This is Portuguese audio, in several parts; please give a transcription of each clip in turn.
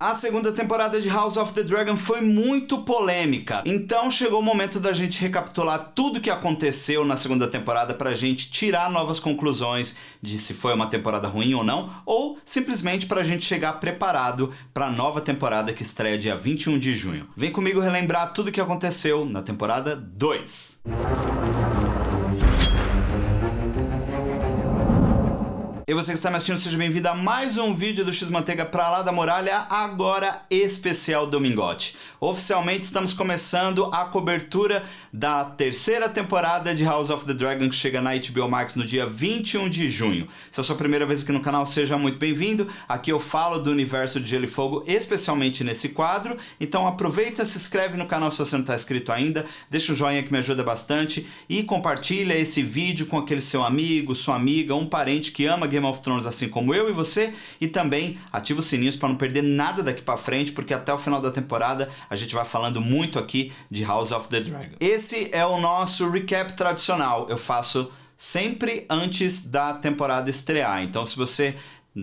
A segunda temporada de House of the Dragon foi muito polêmica, então chegou o momento da gente recapitular tudo o que aconteceu na segunda temporada pra gente tirar novas conclusões de se foi uma temporada ruim ou não, ou simplesmente pra gente chegar preparado pra nova temporada que estreia dia 21 de junho. Vem comigo relembrar tudo o que aconteceu na temporada 2. E você que está me assistindo, seja bem-vindo a mais um vídeo do X-Manteiga pra lá da muralha, agora especial Domingote. Oficialmente estamos começando a cobertura da terceira temporada de House of the Dragon, que chega na HBO Max no dia 21 de junho. Se é a sua primeira vez aqui no canal, seja muito bem-vindo. Aqui eu falo do universo de Gelo e Fogo, especialmente nesse quadro. Então aproveita, se inscreve no canal se você não está inscrito ainda, deixa um joinha que me ajuda bastante e compartilha esse vídeo com aquele seu amigo, sua amiga, um parente que ama Game of Thrones assim como eu e você, e também ativa os sininhos para não perder nada daqui para frente, porque até o final da temporada a gente vai falando muito aqui de House of the Dragon. Esse é o nosso recap tradicional, eu faço sempre antes da temporada estrear, então se você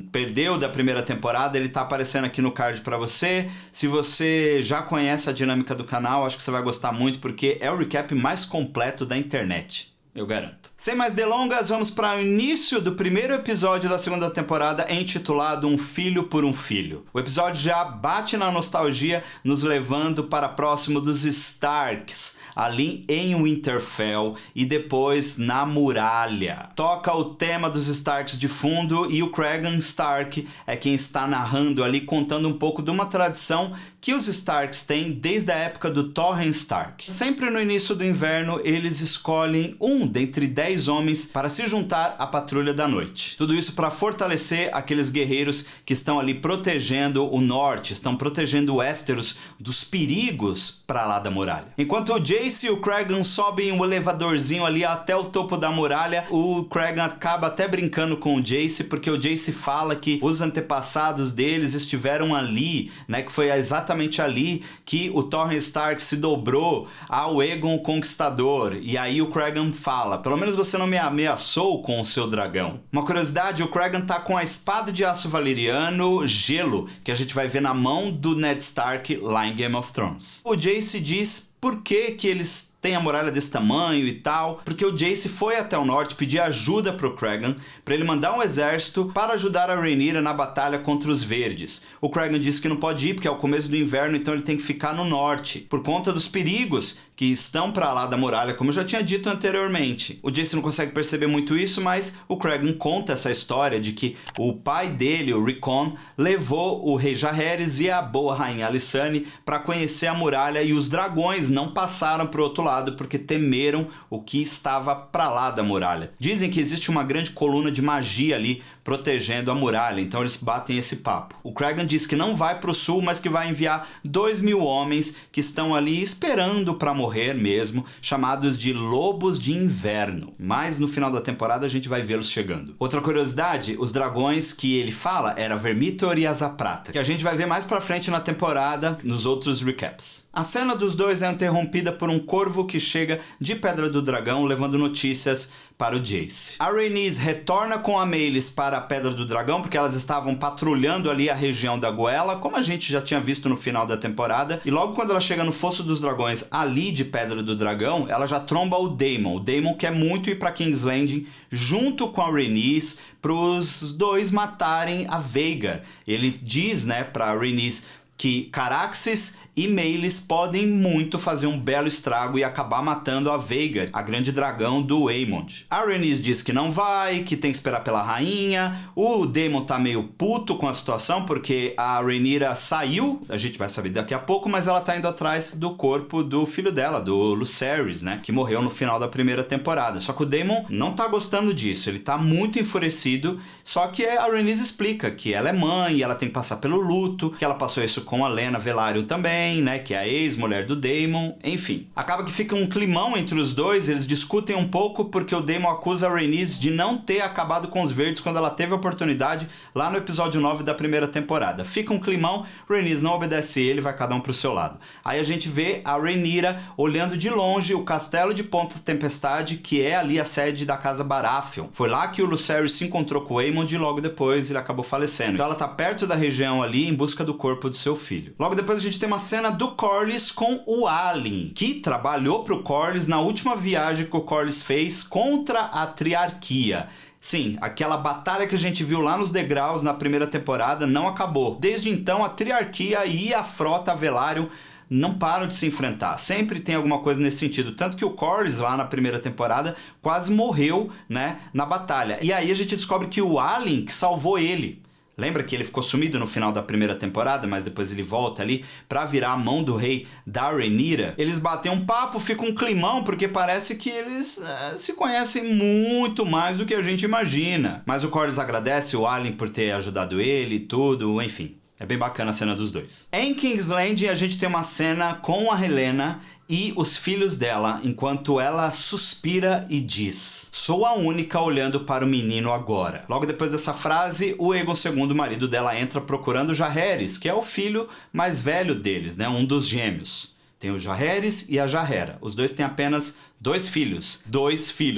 perdeu da primeira temporada, ele tá aparecendo aqui no card pra você. Se você já conhece a dinâmica do canal, acho que você vai gostar muito, porque é o recap mais completo da internet, eu garanto. Sem mais delongas, vamos para o início do primeiro episódio da segunda temporada, intitulado Um Filho por um Filho. O episódio já bate na nostalgia, nos levando para próximo dos Starks, ali em Winterfell e depois na muralha. Toca o tema dos Starks de fundo e o Cregan Stark é quem está narrando ali, contando um pouco de uma tradição que os Starks têm desde a época do Torrhen Stark. Sempre no início do inverno, eles escolhem um dentre 10 homens para se juntar à Patrulha da Noite. Tudo isso para fortalecer aqueles guerreiros que estão ali protegendo o norte, estão protegendo Westeros dos perigos para lá da muralha. Enquanto o Jace e o Cregan sobem um elevadorzinho ali até o topo da muralha, o Cregan acaba até brincando com o Jace, porque o Jace fala que os antepassados deles estiveram ali, né, que foi exatamente ali que o Torrhen Stark se dobrou ao Aegon o Conquistador. E aí o Cregan fala: pelo menos você não me ameaçou com o seu dragão. Uma curiosidade, o Cregan tá com a espada de aço valeriano Gelo, que a gente vai ver na mão do Ned Stark lá em Game of Thrones. O Jace diz por que eles têm a muralha desse tamanho e tal, porque o Jace foi até o norte pedir ajuda pro Cregan, para ele mandar um exército para ajudar a Rhaenyra na batalha contra os Verdes. O Cregan disse que não pode ir porque é o começo do inverno, então ele tem que ficar no norte, por conta dos perigos que estão para lá da muralha, como eu já tinha dito anteriormente. O Jace não consegue perceber muito isso, mas o Cregan conta essa história de que o pai dele, o Rickon, levou o rei Jaehaerys e a boa rainha Alysanne para conhecer a muralha, e os dragões não passaram pro outro lado porque temeram o que estava para lá da muralha. Dizem que existe uma grande coluna de magia ali protegendo a muralha, então eles batem esse papo. O Cregan diz que não vai pro sul, mas que vai enviar 2.000 homens que estão ali esperando para morrer mesmo, chamados de Lobos de Inverno. Mas no final da temporada a gente vai vê-los chegando. Outra curiosidade, os dragões que ele fala era Vermithor e Asa Prata, que a gente vai ver mais pra frente na temporada, nos outros recaps. A cena dos dois é interrompida por um corvo que chega de Pedra do Dragão levando notícias para o Jace. A Rhaenys retorna com a Meleys para a Pedra do Dragão, porque elas estavam patrulhando ali a região da Goela, como a gente já tinha visto no final da temporada, e logo quando ela chega no Fosso dos Dragões, ali de Pedra do Dragão, ela já tromba o Daemon. O Daemon quer muito ir para King's Landing junto com a Rhaenys, para os dois matarem a Vhagar. Ele diz, né, para a Rhaenys que Caraxes e Meleys podem muito fazer um belo estrago e acabar matando a Vhagar, a grande dragão do Aemond. A Rhaenys diz que não vai, que tem que esperar pela rainha. O Daemon tá meio puto com a situação porque a Rhaenyra saiu, a gente vai saber daqui a pouco, mas ela tá indo atrás do corpo do filho dela, do Lucerys, né, que morreu no final da primeira temporada. Só que o Daemon não tá gostando disso, ele tá muito enfurecido, só que a Rhaenys explica que ela é mãe, ela tem que passar pelo luto, que ela passou isso com a Lena Velaryon também, Brienne, né, que é a ex-mulher do Daemon, enfim. Acaba que fica um climão entre os dois, eles discutem um pouco porque o Daemon acusa a Rhaenys de não ter acabado com os verdes quando ela teve a oportunidade lá no episódio 9 da primeira temporada. Fica um climão, Rhaenys não obedece ele, vai cada um pro seu lado. Aí a gente vê a Rhaenyra olhando de longe o castelo de Ponta Tempestade, que é ali a sede da casa Baratheon. Foi lá que o Lucerys se encontrou com o Aemond e logo depois ele acabou falecendo. Então ela tá perto da região ali em busca do corpo do seu filho. Logo depois a gente tem uma cena do Corlys com o Alyn, que trabalhou pro Corlys na última viagem que o Corlys fez contra a Triarquia. Sim, aquela batalha que a gente viu lá nos degraus na primeira temporada não acabou. Desde então a Triarquia e a frota Velaryon não param de se enfrentar. Sempre tem alguma coisa nesse sentido. Tanto que o Corlys, lá na primeira temporada, quase morreu, né, na batalha. E aí a gente descobre que o Alyn que salvou ele. Lembra que ele ficou sumido no final da primeira temporada, mas depois ele volta ali pra virar a mão do rei da Rhaenyra? Eles batem um papo, fica um climão, porque parece que eles se conhecem muito mais do que a gente imagina. Mas o Corlys agradece o Alyn por ter ajudado ele e tudo, enfim. É bem bacana a cena dos dois. Em King's Landing a gente tem uma cena com a Helaena e os filhos dela, enquanto ela suspira e diz: "Sou a única olhando para o menino agora." Logo depois dessa frase, o Aegon II, o marido dela, entra procurando Jaehaerys, que é o filho mais velho deles, né? Um dos gêmeos. Tem o Jaehaerys e a Jaehaera. Os dois têm apenas dois filhos,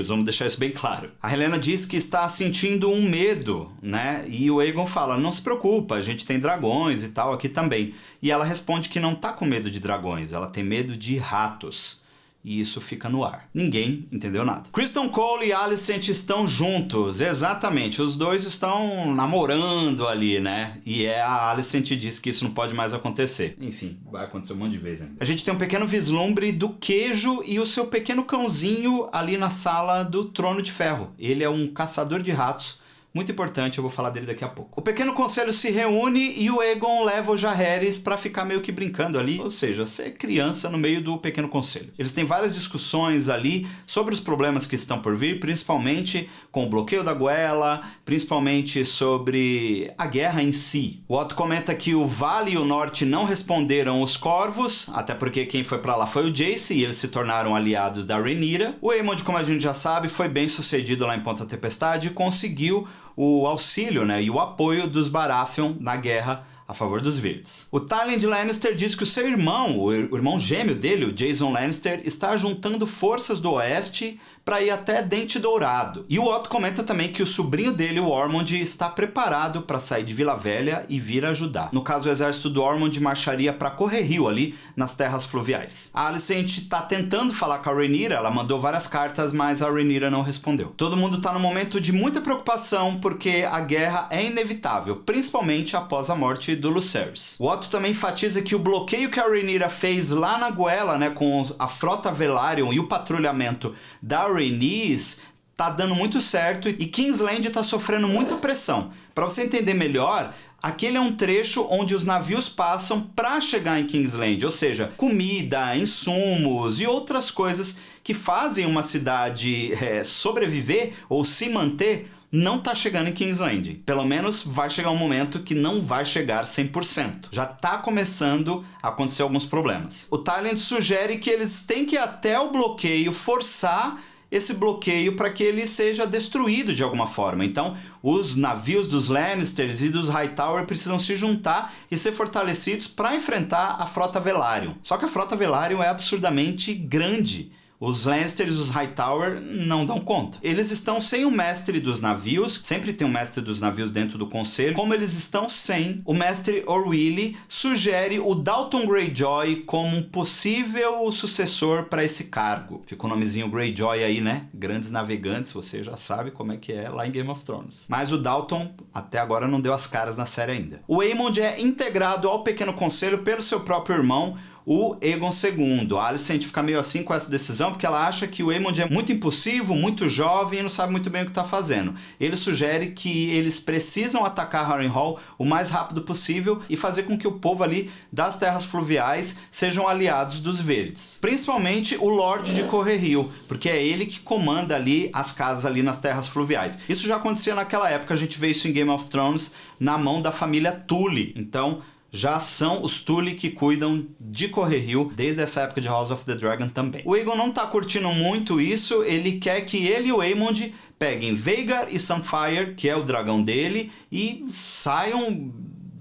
vamos deixar isso bem claro. A Helaena diz que está sentindo um medo, né? E o Aegon fala: "Não se preocupa, a gente tem dragões e tal aqui também." E ela responde que não tá com medo de dragões, ela tem medo de ratos. E isso fica no ar. Ninguém entendeu nada. Criston Cole e Alicent estão juntos, exatamente. Os dois estão namorando ali, né? E a Alicent diz que isso não pode mais acontecer. Enfim, vai acontecer um monte de vezes ainda. A gente tem um pequeno vislumbre do Queijo e o seu pequeno cãozinho ali na sala do Trono de Ferro. Ele é um caçador de ratos. Muito importante, eu vou falar dele daqui a pouco. O pequeno conselho se reúne e o Aegon leva o Jaehaerys pra ficar meio que brincando ali, ou seja, ser criança no meio do pequeno conselho. Eles têm várias discussões ali sobre os problemas que estão por vir, principalmente com o bloqueio da goela, principalmente sobre a guerra em si. O Otto comenta que o Vale e o Norte não responderam os Corvos, até porque quem foi pra lá foi o Jace e eles se tornaram aliados da Rhaenyra. O Aemond, como a gente já sabe, foi bem sucedido lá em Ponta Tempestade e conseguiu o auxílio, né, e o apoio dos Baratheon na guerra a favor dos verdes. O Tyrion Lannister diz que o seu irmão, o irmão gêmeo dele, o Jason Lannister, está juntando forças do Oeste para ir até Dente Dourado. E o Otto comenta também que o sobrinho dele, o Ormond, está preparado para sair de Vila Velha e vir ajudar. No caso, o exército do Ormond marcharia para Correrio ali, nas terras fluviais. A Alicent tá tentando falar com a Rhaenyra, ela mandou várias cartas, mas a Rhaenyra não respondeu. Todo mundo tá num momento de muita preocupação porque a guerra é inevitável, principalmente após a morte do Lucerys. O Otto também enfatiza que o bloqueio que a Rhaenyra fez lá na goela, né, com a frota Velaryon e o patrulhamento da Rhaenys tá dando muito certo e Kingsland tá sofrendo muita pressão. Para você entender melhor, aquele é um trecho onde os navios passam para chegar em Kingsland, ou seja, comida, insumos e outras coisas que fazem uma cidade sobreviver ou se manter. Não tá chegando em King's Landing. Pelo menos vai chegar um momento que não vai chegar 100%. Já tá começando a acontecer alguns problemas. O Tyrion sugere que eles têm que ir até o bloqueio, forçar esse bloqueio para que ele seja destruído de alguma forma. Então, os navios dos Lannisters e dos Hightower precisam se juntar e ser fortalecidos para enfrentar a frota Velaryon. Só que a frota Velaryon é absurdamente grande. Os Lannisters e os Hightower não dão conta. Eles estão sem o mestre dos navios, sempre tem um mestre dos navios dentro do conselho. Como eles estão sem, o mestre Orwyle sugere o Dalton Greyjoy como um possível sucessor para esse cargo. Fica o nomezinho Greyjoy aí, né? Grandes navegantes, você já sabe como é que é lá em Game of Thrones. Mas o Dalton até agora não deu as caras na série ainda. O Aemond é integrado ao pequeno conselho pelo seu próprio irmão, o Aegon II. A Alicent fica meio assim com essa decisão porque ela acha que o Aemond é muito impulsivo, muito jovem e não sabe muito bem o que está fazendo. Ele sugere que eles precisam atacar Harrenhal o mais rápido possível e fazer com que o povo ali das terras fluviais sejam aliados dos verdes. Principalmente o Lorde de Correrio, porque é ele que comanda ali as casas ali nas terras fluviais. Isso já acontecia naquela época, a gente vê isso em Game of Thrones na mão da família Tully. Então, já são os Tully que cuidam de Correrio desde essa época de House of the Dragon também. O Aegon não tá curtindo muito isso, ele quer que ele e o Aemond peguem Vhagar e Sunfyre, que é o dragão dele, e saiam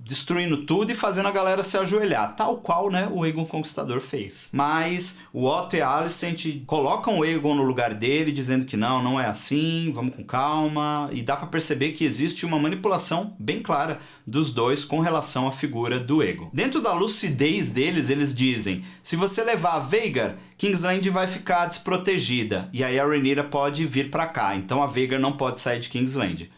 destruindo tudo e fazendo a galera se ajoelhar, tal qual, né, o Aegon Conquistador fez. Mas o Otto e a Alicent colocam o Aegon no lugar dele, dizendo que não é assim, vamos com calma, e dá pra perceber que existe uma manipulação bem clara dos dois com relação à figura do Aegon. Dentro da lucidez deles, eles dizem, se você levar a Vhagar, Kingsland vai ficar desprotegida, e aí a Rhaenyra pode vir pra cá, então a Vhagar não pode sair de Kingsland.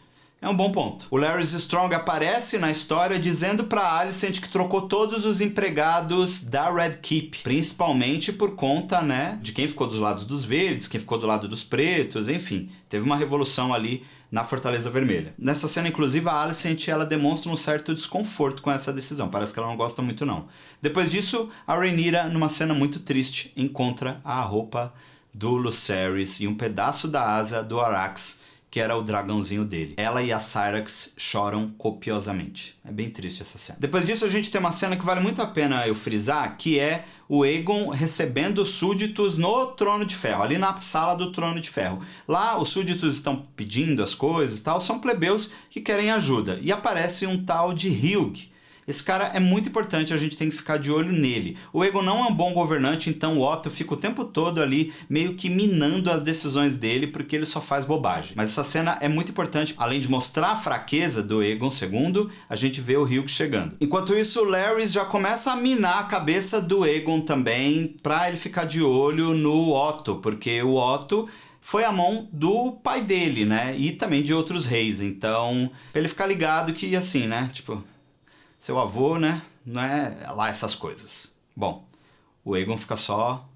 É um bom ponto. O Larys Strong aparece na história dizendo pra Alicent que trocou todos os empregados da Red Keep, principalmente por conta, né, de quem ficou dos lados dos verdes, quem ficou do lado dos pretos, enfim. Teve uma revolução ali na Fortaleza Vermelha. Nessa cena, inclusive, a Alicent, ela demonstra um certo desconforto com essa decisão. Parece que ela não gosta muito, não. Depois disso, a Rhaenyra, numa cena muito triste, encontra a roupa do Lucerys e um pedaço da asa do Arrax, que era o dragãozinho dele. Ela e a Syrax choram copiosamente. É bem triste essa cena. Depois disso, a gente tem uma cena que vale muito a pena eu frisar, que é o Aegon recebendo súditos no Trono de Ferro, ali na sala do Trono de Ferro. Lá, os súditos estão pedindo as coisas e tal, são plebeus que querem ajuda. E aparece um tal de Hugh. Esse cara é muito importante, a gente tem que ficar de olho nele. O Aegon não é um bom governante, então o Otto fica o tempo todo ali meio que minando as decisões dele, porque ele só faz bobagem. Mas essa cena é muito importante, além de mostrar a fraqueza do Aegon II, a gente vê o Hugh chegando. Enquanto isso, o Larys já começa a minar a cabeça do Aegon também, pra ele ficar de olho no Otto, porque o Otto foi a mão do pai dele, né? E também de outros reis. Então, pra ele ficar ligado que, assim, né? Tipo, seu avô, né? Não é lá essas coisas. Bom, o Aegon fica só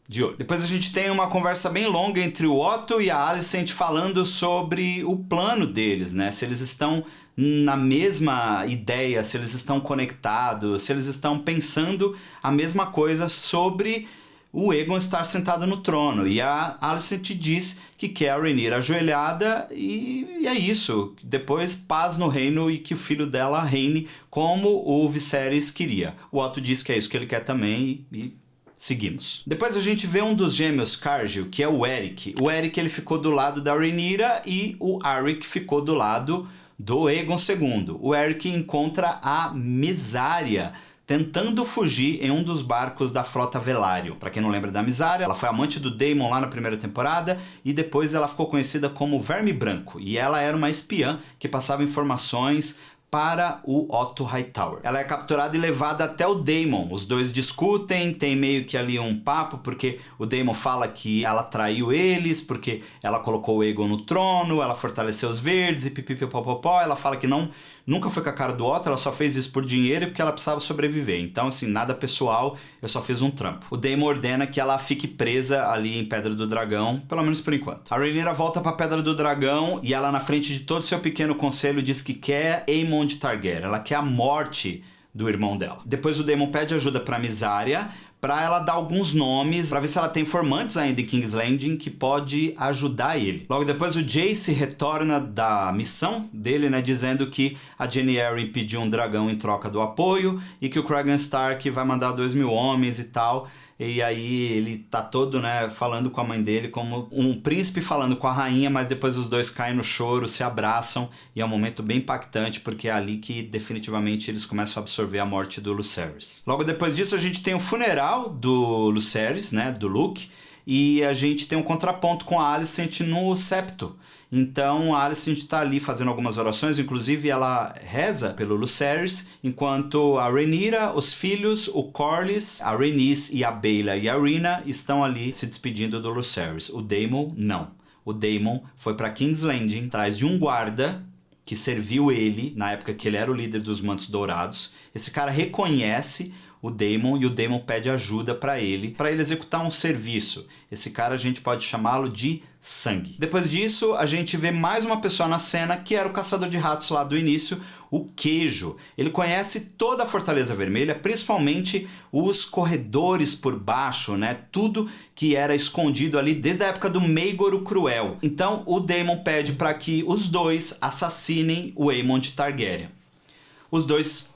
de olho. Depois a gente tem uma conversa bem longa entre o Otto e a Alicent falando sobre o plano deles, né? Se eles estão na mesma ideia, se eles estão conectados, se eles estão pensando a mesma coisa sobre o Aegon estar sentado no trono. E a Alicent diz que quer a Rhaenyra ajoelhada e é isso. Depois paz no reino e que o filho dela reine como o Viserys queria. O Otto diz que é isso que ele quer também e seguimos. Depois a gente vê um dos gêmeos Cargill, que é o Eric. O Eric ele ficou do lado da Rhaenyra e o Arryk ficou do lado do Aegon II. O Eric encontra a Mysaria tentando fugir em um dos barcos da frota Velaryon. Pra quem não lembra da Mysaria, ela foi amante do Daemon lá na primeira temporada e depois ela ficou conhecida como Verme Branco. E ela era uma espiã que passava informações para o Otto Hightower. Ela é capturada e levada até o Daemon. Os dois discutem, tem meio que ali um papo, porque o Daemon fala que ela traiu eles, porque ela colocou o Aegon no trono, ela fortaleceu os verdes e pipipipopopó. Ela fala que nunca foi com a cara do Otto, ela só fez isso por dinheiro e porque ela precisava sobreviver. Então, assim, nada pessoal, eu só fiz um trampo. O Daemon ordena que ela fique presa ali em Pedra do Dragão, pelo menos por enquanto. A Rhaenyra volta pra Pedra do Dragão e ela, na frente de todo o seu pequeno conselho, diz que quer Aemond Targaryen. Ela quer a morte do irmão dela. Depois o Daemon pede ajuda pra Mysaria, pra ela dar alguns nomes, pra ver se ela tem informantes ainda em King's Landing que pode ajudar ele. Logo depois o Jace retorna da missão dele, né, dizendo que a Jaime Arryn pediu um dragão em troca do apoio e que o Cragan Stark vai mandar 2.000 homens e tal. E aí ele tá todo, né, falando com a mãe dele como um príncipe falando com a rainha, mas depois os dois caem no choro, se abraçam e é um momento bem impactante porque é ali que definitivamente eles começam a absorver a morte do Lucerys. Logo depois disso a gente tem o funeral do Lucerys, né, do Luke, e a gente tem um contraponto com a Alicent no septo. Então a Alicent tá ali fazendo algumas orações, inclusive ela reza pelo Lucerys, enquanto a Rhaenyra, os filhos, o Corlys, a Rhaenys e a Baela e a Rhaena estão ali se despedindo do Lucerys. O Daemon, não. O Daemon foi para King's Landing, atrás de um guarda que serviu ele na época que ele era o líder dos Mantos Dourados. Esse cara reconhece o Daemon e o Daemon pede ajuda para ele executar um serviço. Esse cara a gente pode chamá-lo de Sangue. Depois disso, a gente vê mais uma pessoa na cena, que era o caçador de ratos lá do início, o Queijo. Ele conhece toda a Fortaleza Vermelha, principalmente os corredores por baixo, né? Tudo que era escondido ali desde a época do Maegor o Cruel. Então, o Daemon pede para que os dois assassinem o Aemond Targaryen. Os dois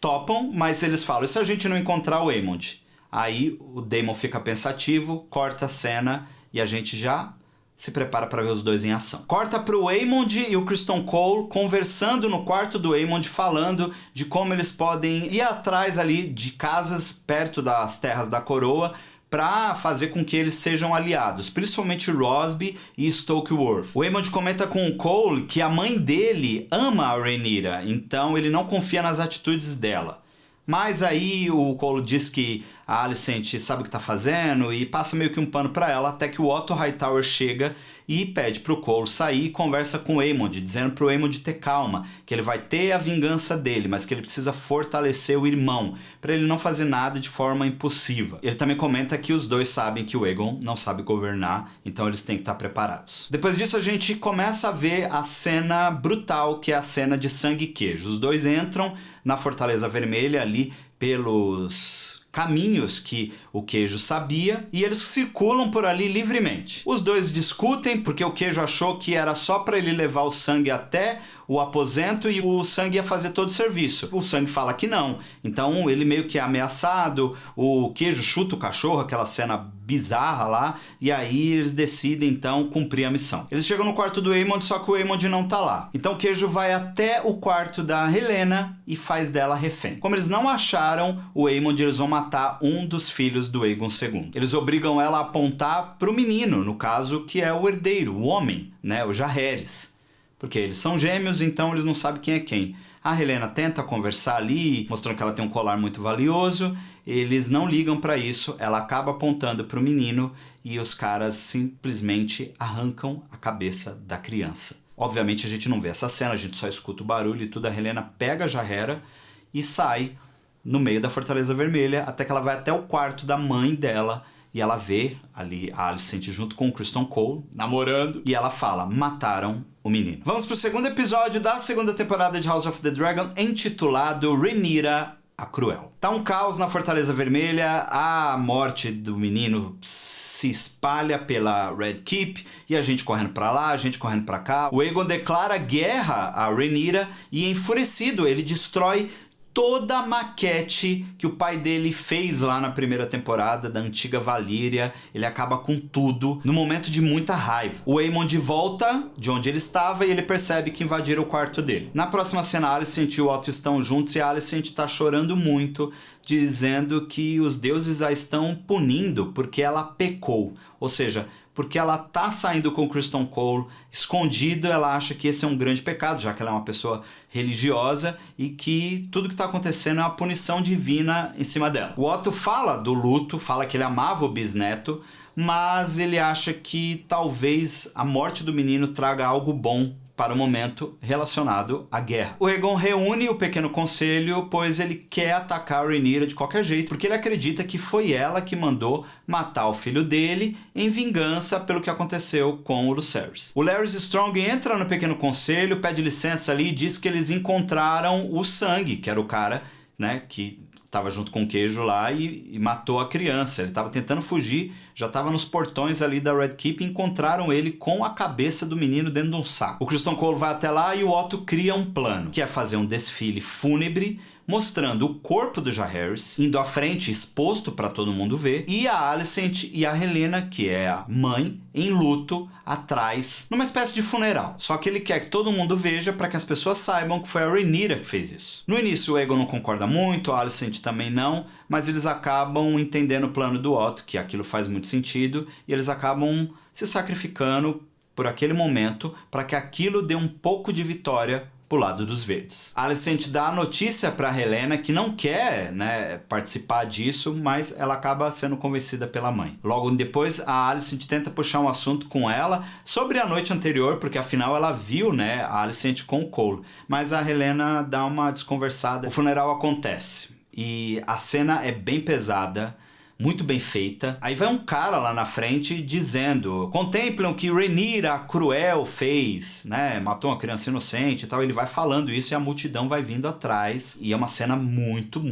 topam, mas eles falam, e se a gente não encontrar o Aemond? Aí o Daemon fica pensativo, corta a cena e a gente já se prepara para ver os dois em ação. Corta pro Aemond e o Criston Cole conversando no quarto do Aemond, falando de como eles podem ir atrás ali de casas perto das terras da coroa para fazer com que eles sejam aliados, principalmente Rosby e Stokeworth. O Aemond comenta com o Cole que a mãe dele ama a Rhaenyra, então ele não confia nas atitudes dela. Mas aí o Cole diz que a Alicent sabe o que tá fazendo e passa meio que um pano pra ela, até que o Otto Hightower chega e pede pro Cole sair e conversa com o Aemond, dizendo pro Aemond ter calma, que ele vai ter a vingança dele, mas que ele precisa fortalecer o irmão, pra ele não fazer nada de forma impulsiva. Ele também comenta que os dois sabem que o Aegon não sabe governar, então eles têm que estar preparados. Depois disso a gente começa a ver a cena brutal, que é a cena de sangue e queijo. Os dois entram na Fortaleza Vermelha ali pelos caminhos que o queijo sabia e eles circulam por ali livremente. Os dois discutem porque o queijo achou que era só para ele levar o sangue até o aposento e o sangue ia fazer todo o serviço. O sangue fala que não. Então ele meio que é ameaçado, o queijo chuta o cachorro, aquela cena bizarra lá, e aí eles decidem então cumprir a missão. Eles chegam no quarto do Aemond, só que o Aemond não tá lá. Então o queijo vai até o quarto da Helaena e faz dela refém. Como eles não acharam o Aemond, eles vão matar um dos filhos do Aegon II. Eles obrigam ela a apontar pro menino, no caso, que é o herdeiro, o homem, né, o Jaehaerys. Porque eles são gêmeos, então eles não sabem quem é quem. A Helaena tenta conversar ali, mostrando que ela tem um colar muito valioso. Eles não ligam para isso, ela acaba apontando para o menino e os caras simplesmente arrancam a cabeça da criança. Obviamente a gente não vê essa cena, a gente só escuta o barulho e tudo. A Helaena pega a Jaehaera e sai no meio da Fortaleza Vermelha, até que ela vai até o quarto da mãe dela. E ela vê ali a Alicent junto com o Criston Cole, namorando, e ela fala, mataram o menino. Vamos pro segundo episódio da segunda temporada de House of the Dragon, intitulado Rhaenyra a Cruel. Tá um caos na Fortaleza Vermelha, a morte do menino se espalha pela Red Keep, e a gente correndo pra lá, a gente correndo pra cá. O Aegon declara guerra a Rhaenyra, e enfurecido, ele destrói toda a maquete que o pai dele fez lá na primeira temporada da antiga Valíria. Ele acaba com tudo no momento de muita raiva. O Aemond volta de onde ele estava e ele percebe que invadiram o quarto dele. Na próxima cena, a Alicent e o Otto estão juntos e a Alicent está chorando muito, dizendo que os deuses a estão punindo porque ela pecou. Ou seja, porque ela tá saindo com o Criston Cole escondido, ela acha que esse é um grande pecado, já que ela é uma pessoa religiosa e que tudo que tá acontecendo é uma punição divina em cima dela. O Otto fala do luto, fala que ele amava o bisneto, mas ele acha que talvez a morte do menino traga algo bom para o momento relacionado à guerra. O Aegon reúne o pequeno conselho, pois ele quer atacar a Rhaenyra de qualquer jeito, porque ele acredita que foi ela que mandou matar o filho dele em vingança pelo que aconteceu com o Lucerys. O Larys Strong entra no pequeno conselho, pede licença ali e diz que eles encontraram o Sangue, que era o cara, né, que estava junto com o queijo lá e matou a criança. Ele estava tentando fugir, já estava nos portões ali da Red Keep e encontraram ele com a cabeça do menino dentro de um saco. O Criston Cole vai até lá e o Otto cria um plano, que é fazer um desfile fúnebre mostrando o corpo do Jaehaerys indo à frente, exposto para todo mundo ver, e a Alicent e a Helaena, que é a mãe, em luto, atrás, numa espécie de funeral. Só que ele quer que todo mundo veja para que as pessoas saibam que foi a Rhaenyra que fez isso. No início o Aegon não concorda muito, a Alicent também não, mas eles acabam entendendo o plano do Otto, que aquilo faz muito sentido, e eles acabam se sacrificando por aquele momento para que aquilo dê um pouco de vitória pro lado dos verdes. A Alicent dá a notícia pra Helaena que não quer, né, participar disso, mas ela acaba sendo convencida pela mãe. Logo depois, a Alicent tenta puxar um assunto com ela sobre a noite anterior, porque afinal ela viu, né, a Alicent com o Cole. Mas a Helaena dá uma desconversada. O funeral acontece e a cena é bem pesada, muito bem feita. Aí vai um cara lá na frente dizendo: contemplem o que Rhaenyra Cruel fez, né? Matou uma criança inocente e tal. Ele vai falando isso e a multidão vai vindo atrás. E é uma cena muito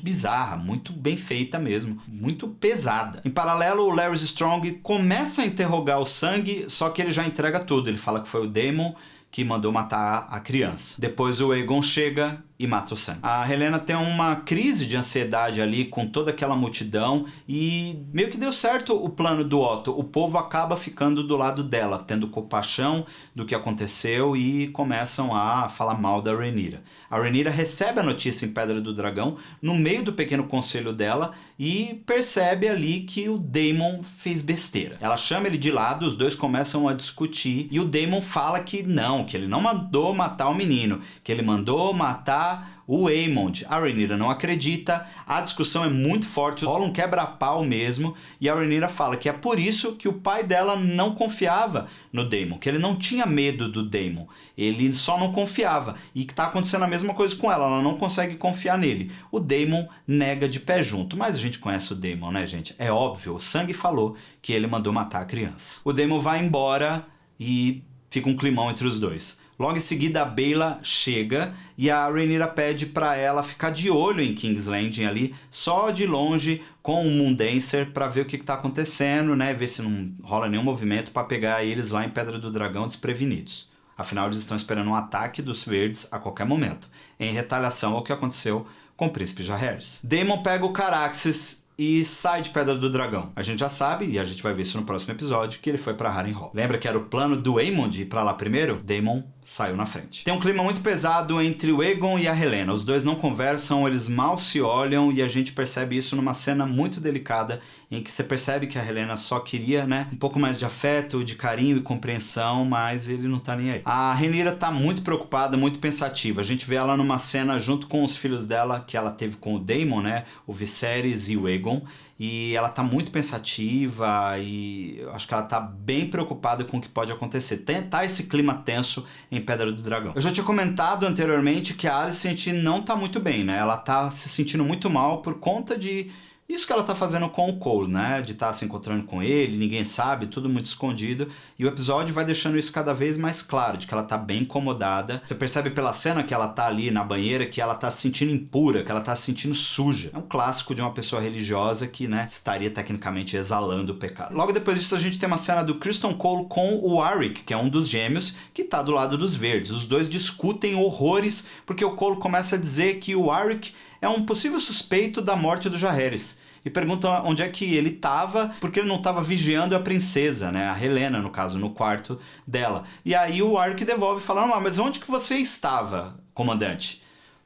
bizarra, muito bem feita mesmo, muito pesada. Em paralelo, o Larys Strong começa a interrogar o Sangue, só que ele já entrega tudo. Ele fala que foi o Daemon que mandou matar a criança. Depois o Aegon chega e mata o Sam. A Helena tem uma crise de ansiedade ali com toda aquela multidão e meio que deu certo o plano do Otto. O povo acaba ficando do lado dela, tendo compaixão do que aconteceu e começam a falar mal da Rhaenyra. A Rhaenyra recebe a notícia em Pedra do Dragão, no meio do pequeno conselho dela, e percebe ali que o Daemon fez besteira. Ela chama ele de lado, os dois começam a discutir, e o Daemon fala que ele não mandou matar o menino, que ele mandou matar o Aemond. A Rhaenyra não acredita, a discussão é muito forte, rola um quebra-pau mesmo, e a Rhaenyra fala que é por isso que o pai dela não confiava no Daemon, que ele não tinha medo do Daemon, ele só não confiava, e que tá acontecendo a mesma coisa com ela não consegue confiar nele. O Daemon nega de pé junto, mas a gente conhece o Daemon, né, gente? É óbvio, o sangue falou que ele mandou matar a criança. O Daemon vai embora e fica um climão entre os dois. Logo em seguida a Baela chega e a Rhaenyra pede para ela ficar de olho em King's Landing ali, só de longe com o Moondancer para ver o que tá acontecendo, né? Ver se não rola nenhum movimento para pegar eles lá em Pedra do Dragão desprevenidos. Afinal, eles estão esperando um ataque dos Verdes a qualquer momento, em retaliação ao que aconteceu com o Príncipe Jaehaerys. Daemon pega o Caraxes e sai de Pedra do Dragão. A gente já sabe, e a gente vai ver isso no próximo episódio, que ele foi pra Harrenhal. Lembra que era o plano do Aemond ir pra lá primeiro? Daemon saiu na frente. Tem um clima muito pesado entre o Aegon e a Helena. Os dois não conversam, eles mal se olham, e a gente percebe isso numa cena muito delicada, em que você percebe que a Helena só queria, né, um pouco mais de afeto, de carinho e compreensão, mas ele não tá nem aí. A Rhaenyra tá muito preocupada, muito pensativa. A gente vê ela numa cena junto com os filhos dela, que ela teve com o Daemon, né, o Viserys e o Aegon, e ela tá muito pensativa e eu acho que ela tá bem preocupada com o que pode acontecer. Tá esse clima tenso em Pedra do Dragão. Eu já tinha comentado anteriormente que a Alicent não tá muito bem, né? Ela tá se sentindo muito mal por conta de isso que ela tá fazendo com o Cole, né? De estar se encontrando com ele, ninguém sabe, tudo muito escondido. E o episódio vai deixando isso cada vez mais claro, de que ela tá bem incomodada. Você percebe pela cena que ela tá ali na banheira, que ela tá se sentindo impura, que ela tá se sentindo suja. É um clássico de uma pessoa religiosa que, né, estaria tecnicamente exalando o pecado. Logo depois disso a gente tem uma cena do Criston Cole com o Warwick, que é um dos gêmeos, que tá do lado dos verdes. Os dois discutem horrores, porque o Cole começa a dizer que o Warwick é um possível suspeito da morte do Jaehaerys. E pergunta onde é que ele estava, porque ele não estava vigiando a princesa, né? A Helena, no caso, no quarto dela. E aí o Warwick devolve falando, mas onde que você estava, comandante?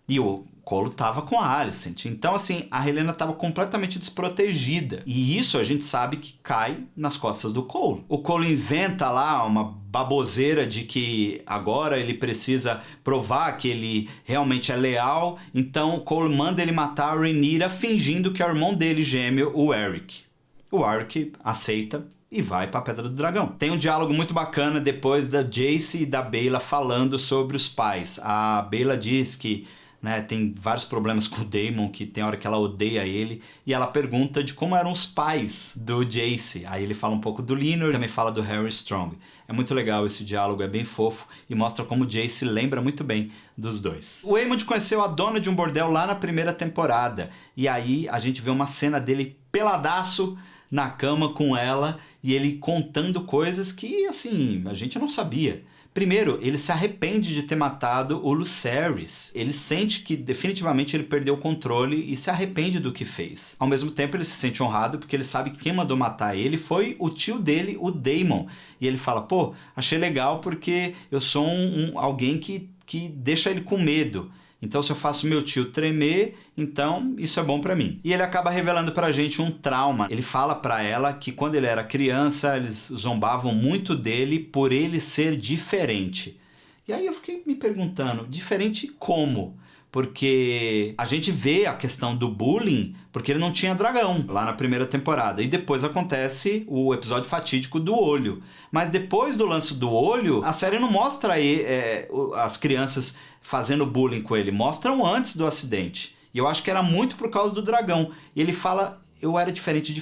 E o Cole estava com a Alicent. Então, assim, a Helena estava completamente desprotegida. E isso a gente sabe que cai nas costas do Cole. O Cole inventa lá uma baboseira de que agora ele precisa provar que ele realmente é leal. Então, o Cole manda ele matar a Rhaenyra fingindo que é o irmão dele gêmeo, o Eric. O Eric aceita e vai pra Pedra do Dragão. Tem um diálogo muito bacana depois da Jace e da Baela falando sobre os pais. A Baela diz que, né, tem vários problemas com o Daemon, que tem hora que ela odeia ele, e ela pergunta de como eram os pais do Jace. Aí ele fala um pouco do Lyonor, também fala do Harry Strong. É muito legal esse diálogo, é bem fofo, e mostra como o Jace lembra muito bem dos dois. O Aemond conheceu a dona de um bordel lá na primeira temporada, e aí a gente vê uma cena dele peladaço na cama com ela, e ele contando coisas que, assim, a gente não sabia. Primeiro, ele se arrepende de ter matado o Lucerys. Ele sente que definitivamente ele perdeu o controle e se arrepende do que fez. Ao mesmo tempo, ele se sente honrado porque ele sabe que quem mandou matar ele foi o tio dele, o Daemon. E ele fala, achei legal porque eu sou alguém que deixa ele com medo. Então, se eu faço meu tio tremer, então isso é bom pra mim. E ele acaba revelando pra gente um trauma. Ele fala pra ela que quando ele era criança, eles zombavam muito dele por ele ser diferente. E aí eu fiquei me perguntando, diferente como? Porque a gente vê a questão do bullying porque ele não tinha dragão lá na primeira temporada. E depois acontece o episódio fatídico do olho. Mas depois do lance do olho, a série não mostra as crianças fazendo bullying com ele. Mostram antes do acidente. E eu acho que era muito por causa do dragão. E ele fala, eu era diferente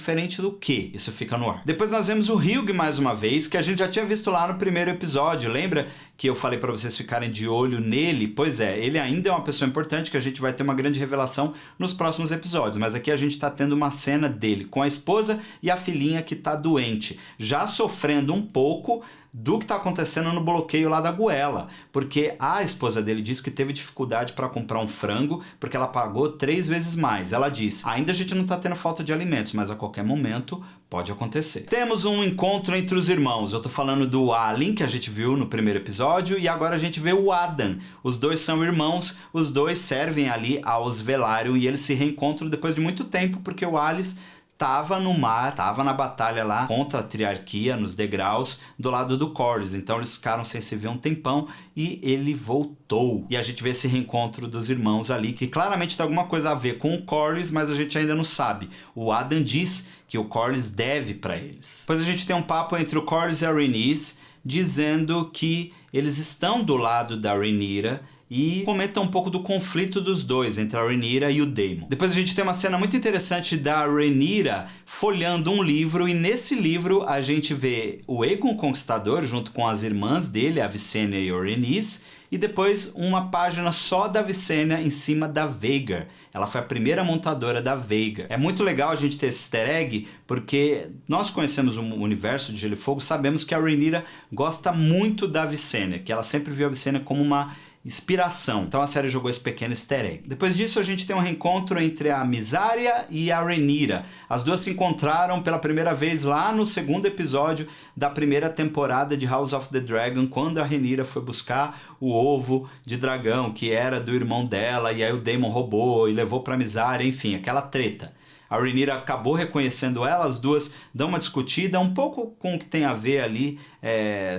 do quê? Isso fica no ar. Depois nós vemos o Hugh mais uma vez, que a gente já tinha visto lá no primeiro episódio. Lembra que eu falei pra vocês ficarem de olho nele? Pois é, ele ainda é uma pessoa importante, que a gente vai ter uma grande revelação nos próximos episódios. Mas aqui a gente tá tendo uma cena dele com a esposa e a filhinha que tá doente, já sofrendo um pouco do que está acontecendo no bloqueio lá da goela, porque a esposa dele diz que teve dificuldade para comprar um frango porque ela pagou 3 vezes mais. Ela diz, ainda a gente não está tendo falta de alimentos, mas a qualquer momento pode acontecer. Temos um encontro entre os irmãos. Eu tô falando do Allen, que a gente viu no primeiro episódio, e agora a gente vê o Adam. Os dois são irmãos, os dois servem ali aos Velaryon e eles se reencontram depois de muito tempo, porque o Alice tava no mar, tava na batalha lá contra a triarquia, nos degraus, do lado do Corlys. Então eles ficaram sem se ver um tempão e ele voltou. E a gente vê esse reencontro dos irmãos ali, que claramente tem alguma coisa a ver com o Corlys, mas a gente ainda não sabe. O Adam diz que o Corlys deve para eles. Depois a gente tem um papo entre o Corlys e a Rhaenys, dizendo que eles estão do lado da Rhaenyra, e comenta um pouco do conflito dos dois, entre a Rhaenyra e o Daemon. Depois a gente tem uma cena muito interessante da Rhaenyra folheando um livro, e nesse livro a gente vê o Aegon Conquistador junto com as irmãs dele, a Visenya e a Rhaenys, e depois uma página só da Visenya em cima da Vhagar. Ela foi a primeira montadora da Vhagar. É muito legal a gente ter esse easter egg, porque nós conhecemos o universo de Gelo e Fogo, sabemos que a Rhaenyra gosta muito da Visenya, que ela sempre viu a Visenya como uma inspiração. Então a série jogou esse pequeno easter egg. Depois disso a gente tem um reencontro entre a Mysaria e a Rhaenyra. As duas se encontraram pela primeira vez lá no segundo episódio da primeira temporada de House of the Dragon, quando a Rhaenyra foi buscar o ovo de dragão, que era do irmão dela, e aí o Daemon roubou e levou pra Mysaria, enfim, aquela treta. A Rhaenyra acabou reconhecendo ela, as duas dão uma discutida, um pouco com o que tem a ver ali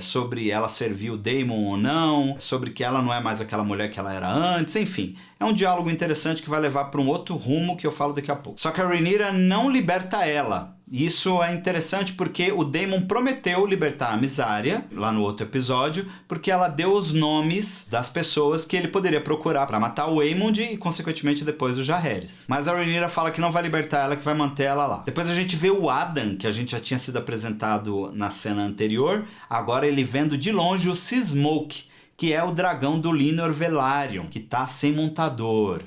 sobre ela servir o Daemon ou não, sobre que ela não é mais aquela mulher que ela era antes, enfim. É um diálogo interessante que vai levar para um outro rumo que eu falo daqui a pouco. Só que a Rhaenyra não liberta ela. Isso é interessante porque o Daemon prometeu libertar a Mysaria, lá no outro episódio, porque ela deu os nomes das pessoas que ele poderia procurar para matar o Aemond e, consequentemente, depois o Jaehaerys. Mas a Rhaenyra fala que não vai libertar ela, que vai manter ela lá. Depois a gente vê o Adam, que a gente já tinha sido apresentado na cena anterior, agora ele vendo de longe o Sea Smoke, que é o dragão do Lyonor Velaryon, que tá sem montador.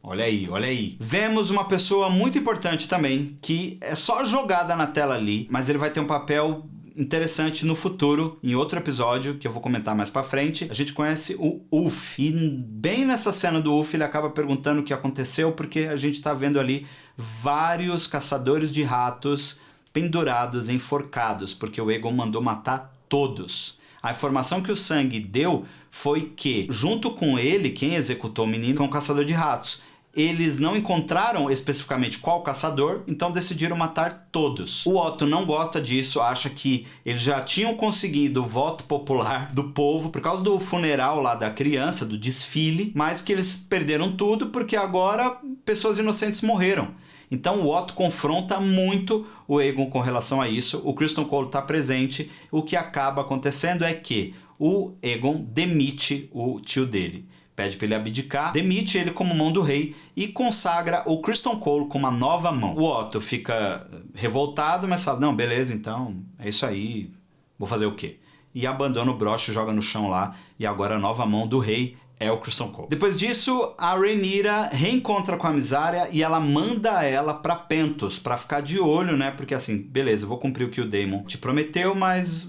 Olha aí, olha aí. Vemos uma pessoa muito importante também, que é só jogada na tela ali, mas ele vai ter um papel interessante no futuro, em outro episódio, que eu vou comentar mais pra frente. A gente conhece o Ulf, e bem nessa cena do Ulf ele acaba perguntando o que aconteceu, porque a gente tá vendo ali vários caçadores de ratos pendurados, enforcados, porque o Aegon mandou matar todos. A informação que o Sangue deu foi que, junto com ele, quem executou o menino foi um caçador de ratos. Eles não encontraram especificamente qual caçador, então decidiram matar todos. O Otto não gosta disso, acha que eles já tinham conseguido o voto popular do povo por causa do funeral lá da criança, do desfile, mas que eles perderam tudo porque agora pessoas inocentes morreram. Então o Otto confronta muito o Aegon com relação a isso. O Criston Cole está presente. O que acaba acontecendo é que o Aegon demite o tio dele. Pede para ele abdicar, demite ele como mão do rei e consagra o Criston Cole com uma nova mão. O Otto fica revoltado, mas fala, não, beleza, então é isso aí, vou fazer o quê? E abandona o broche, joga no chão lá, e agora a nova mão do rei é o Criston Cole. Depois disso, a Rhaenyra reencontra com a Mysaria e ela manda ela pra Pentos, pra ficar de olho, né? Porque assim, beleza, eu vou cumprir o que o Daemon te prometeu, mas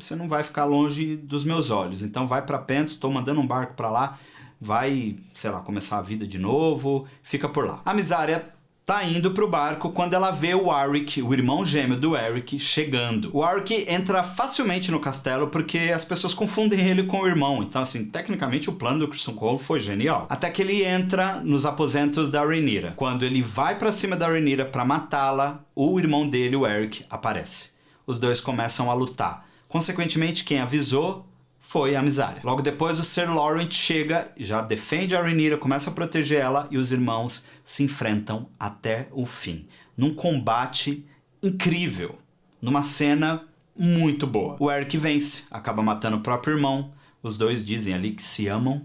você não vai ficar longe dos meus olhos. Então vai pra Pentos, tô mandando um barco pra lá, vai, sei lá, começar a vida de novo, fica por lá. A Mysaria tá indo pro barco quando ela vê o Warwick, o irmão gêmeo do Eric, chegando. O Warwick entra facilmente no castelo porque as pessoas confundem ele com o irmão. Então, assim, tecnicamente o plano do Criston Cole foi genial. Até que ele entra nos aposentos da Rhaenyra. Quando ele vai pra cima da Rhaenyra pra matá-la, o irmão dele, o Eric, aparece. Os dois começam a lutar. Consequentemente, quem avisou foi a Mysaria. Logo depois, o Ser Lorent chega, já defende a Rhaenyra, começa a proteger ela e os irmãos se enfrentam até o fim. Num combate incrível, numa cena muito boa. O Eric vence, acaba matando o próprio irmão. Os dois dizem ali que se amam,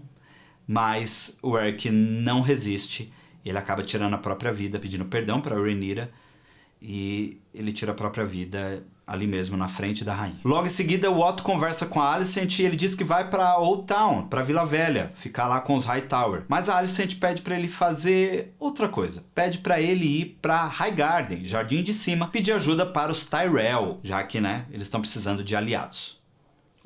mas o Eric não resiste. Ele acaba tirando a própria vida, pedindo perdão para a Rhaenyra, e ele tira a própria vida ali mesmo, na frente da rainha. Logo em seguida, o Otto conversa com a Alicent e ele diz que vai pra Old Town, pra Vila Velha, ficar lá com os Hightower. Mas a Alicent pede pra ele fazer outra coisa. Pede pra ele ir pra Highgarden, Jardim de Cima, pedir ajuda para os Tyrell, já que, né, eles estão precisando de aliados.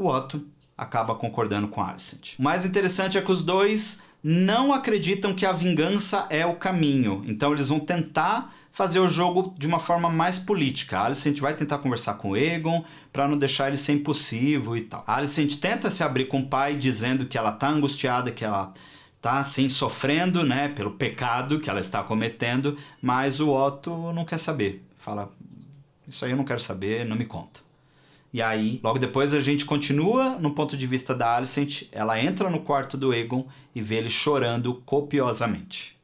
o Otto acaba concordando com a Alicent. O mais interessante é que os dois não acreditam que a vingança é o caminho, então eles vão tentar fazer o jogo de uma forma mais política. A Alicent vai tentar conversar com o Aegon para não deixar ele ser impulsivo e tal. A Alicent tenta se abrir com o pai, dizendo que ela tá angustiada, que ela tá assim sofrendo, né, pelo pecado que ela está cometendo, mas o Otto não quer saber. Fala, isso aí eu não quero saber, não me conta. E aí, logo depois a gente continua no ponto de vista da Alicent, ela entra no quarto do Aegon e vê ele chorando copiosamente.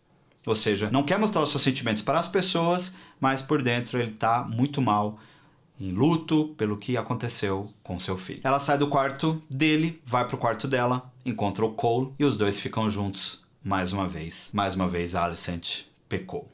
Ou seja, não quer mostrar os seus sentimentos para as pessoas, mas por dentro ele tá muito mal, em luto pelo que aconteceu com seu filho. Ela sai do quarto dele, vai pro quarto dela, encontra o Cole e os dois ficam juntos mais uma vez. Mais uma vez a Alicent pecou.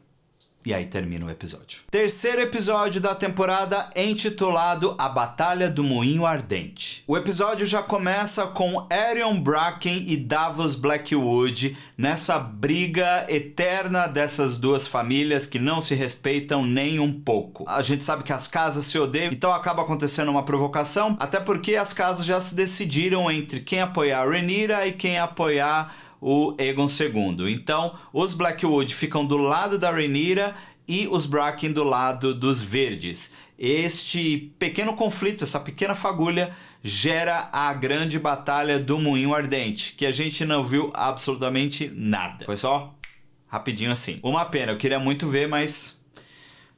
E aí termina o episódio. Terceiro episódio da temporada, intitulado A Batalha do Moinho Ardente. O episódio já começa com Aerion Bracken e Davos Blackwood nessa briga eterna dessas duas famílias que não se respeitam nem um pouco. A gente sabe que as casas se odeiam, então acaba acontecendo uma provocação, até porque as casas já se decidiram entre quem apoiar a Rhaenyra e quem apoiar o Aegon II. Então, os Blackwood ficam do lado da Rhaenyra e os Bracken do lado dos Verdes. Este pequeno conflito, essa pequena fagulha, gera a grande batalha do Moinho Ardente, que a gente não viu absolutamente nada. Foi só rapidinho assim. Uma pena, eu queria muito ver, mas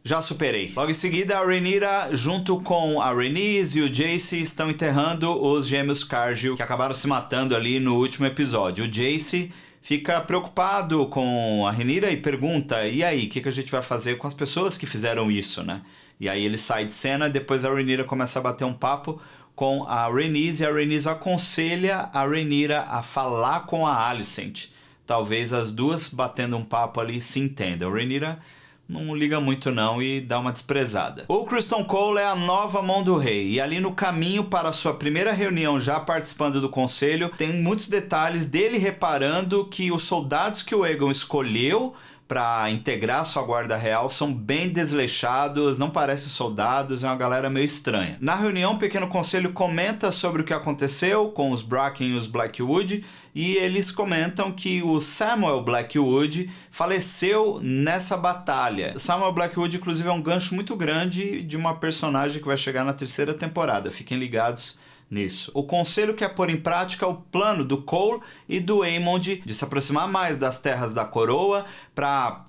já superei. Logo em seguida, a Rhaenyra, junto com a Rhaenys e o Jace, estão enterrando os gêmeos Cargill, que acabaram se matando ali no último episódio. O Jace fica preocupado com a Rhaenyra e pergunta, e aí, o que a gente vai fazer com as pessoas que fizeram isso, né? E aí ele sai de cena, depois a Rhaenyra começa a bater um papo com a Rhaenys, e a Rhaenys aconselha a Rhaenyra a falar com a Alicent. Talvez as duas, batendo um papo ali, se entendam. A Rhaenyra não liga muito não e dá uma desprezada. O Criston Cole é a nova mão do rei, e ali no caminho para a sua primeira reunião, já participando do conselho, tem muitos detalhes dele reparando que os soldados que o Aegon escolheu para integrar sua guarda real são bem desleixados, não parecem soldados, é uma galera meio estranha. Na reunião, o pequeno conselho comenta sobre o que aconteceu com os Bracken e os Blackwood, e eles comentam que o Samuel Blackwood faleceu nessa batalha. Samuel Blackwood, inclusive, é um gancho muito grande de uma personagem que vai chegar na terceira temporada. Fiquem ligados nisso. O conselho quer pôr em prática o plano do Cole e do Aemond de se aproximar mais das terras da coroa para,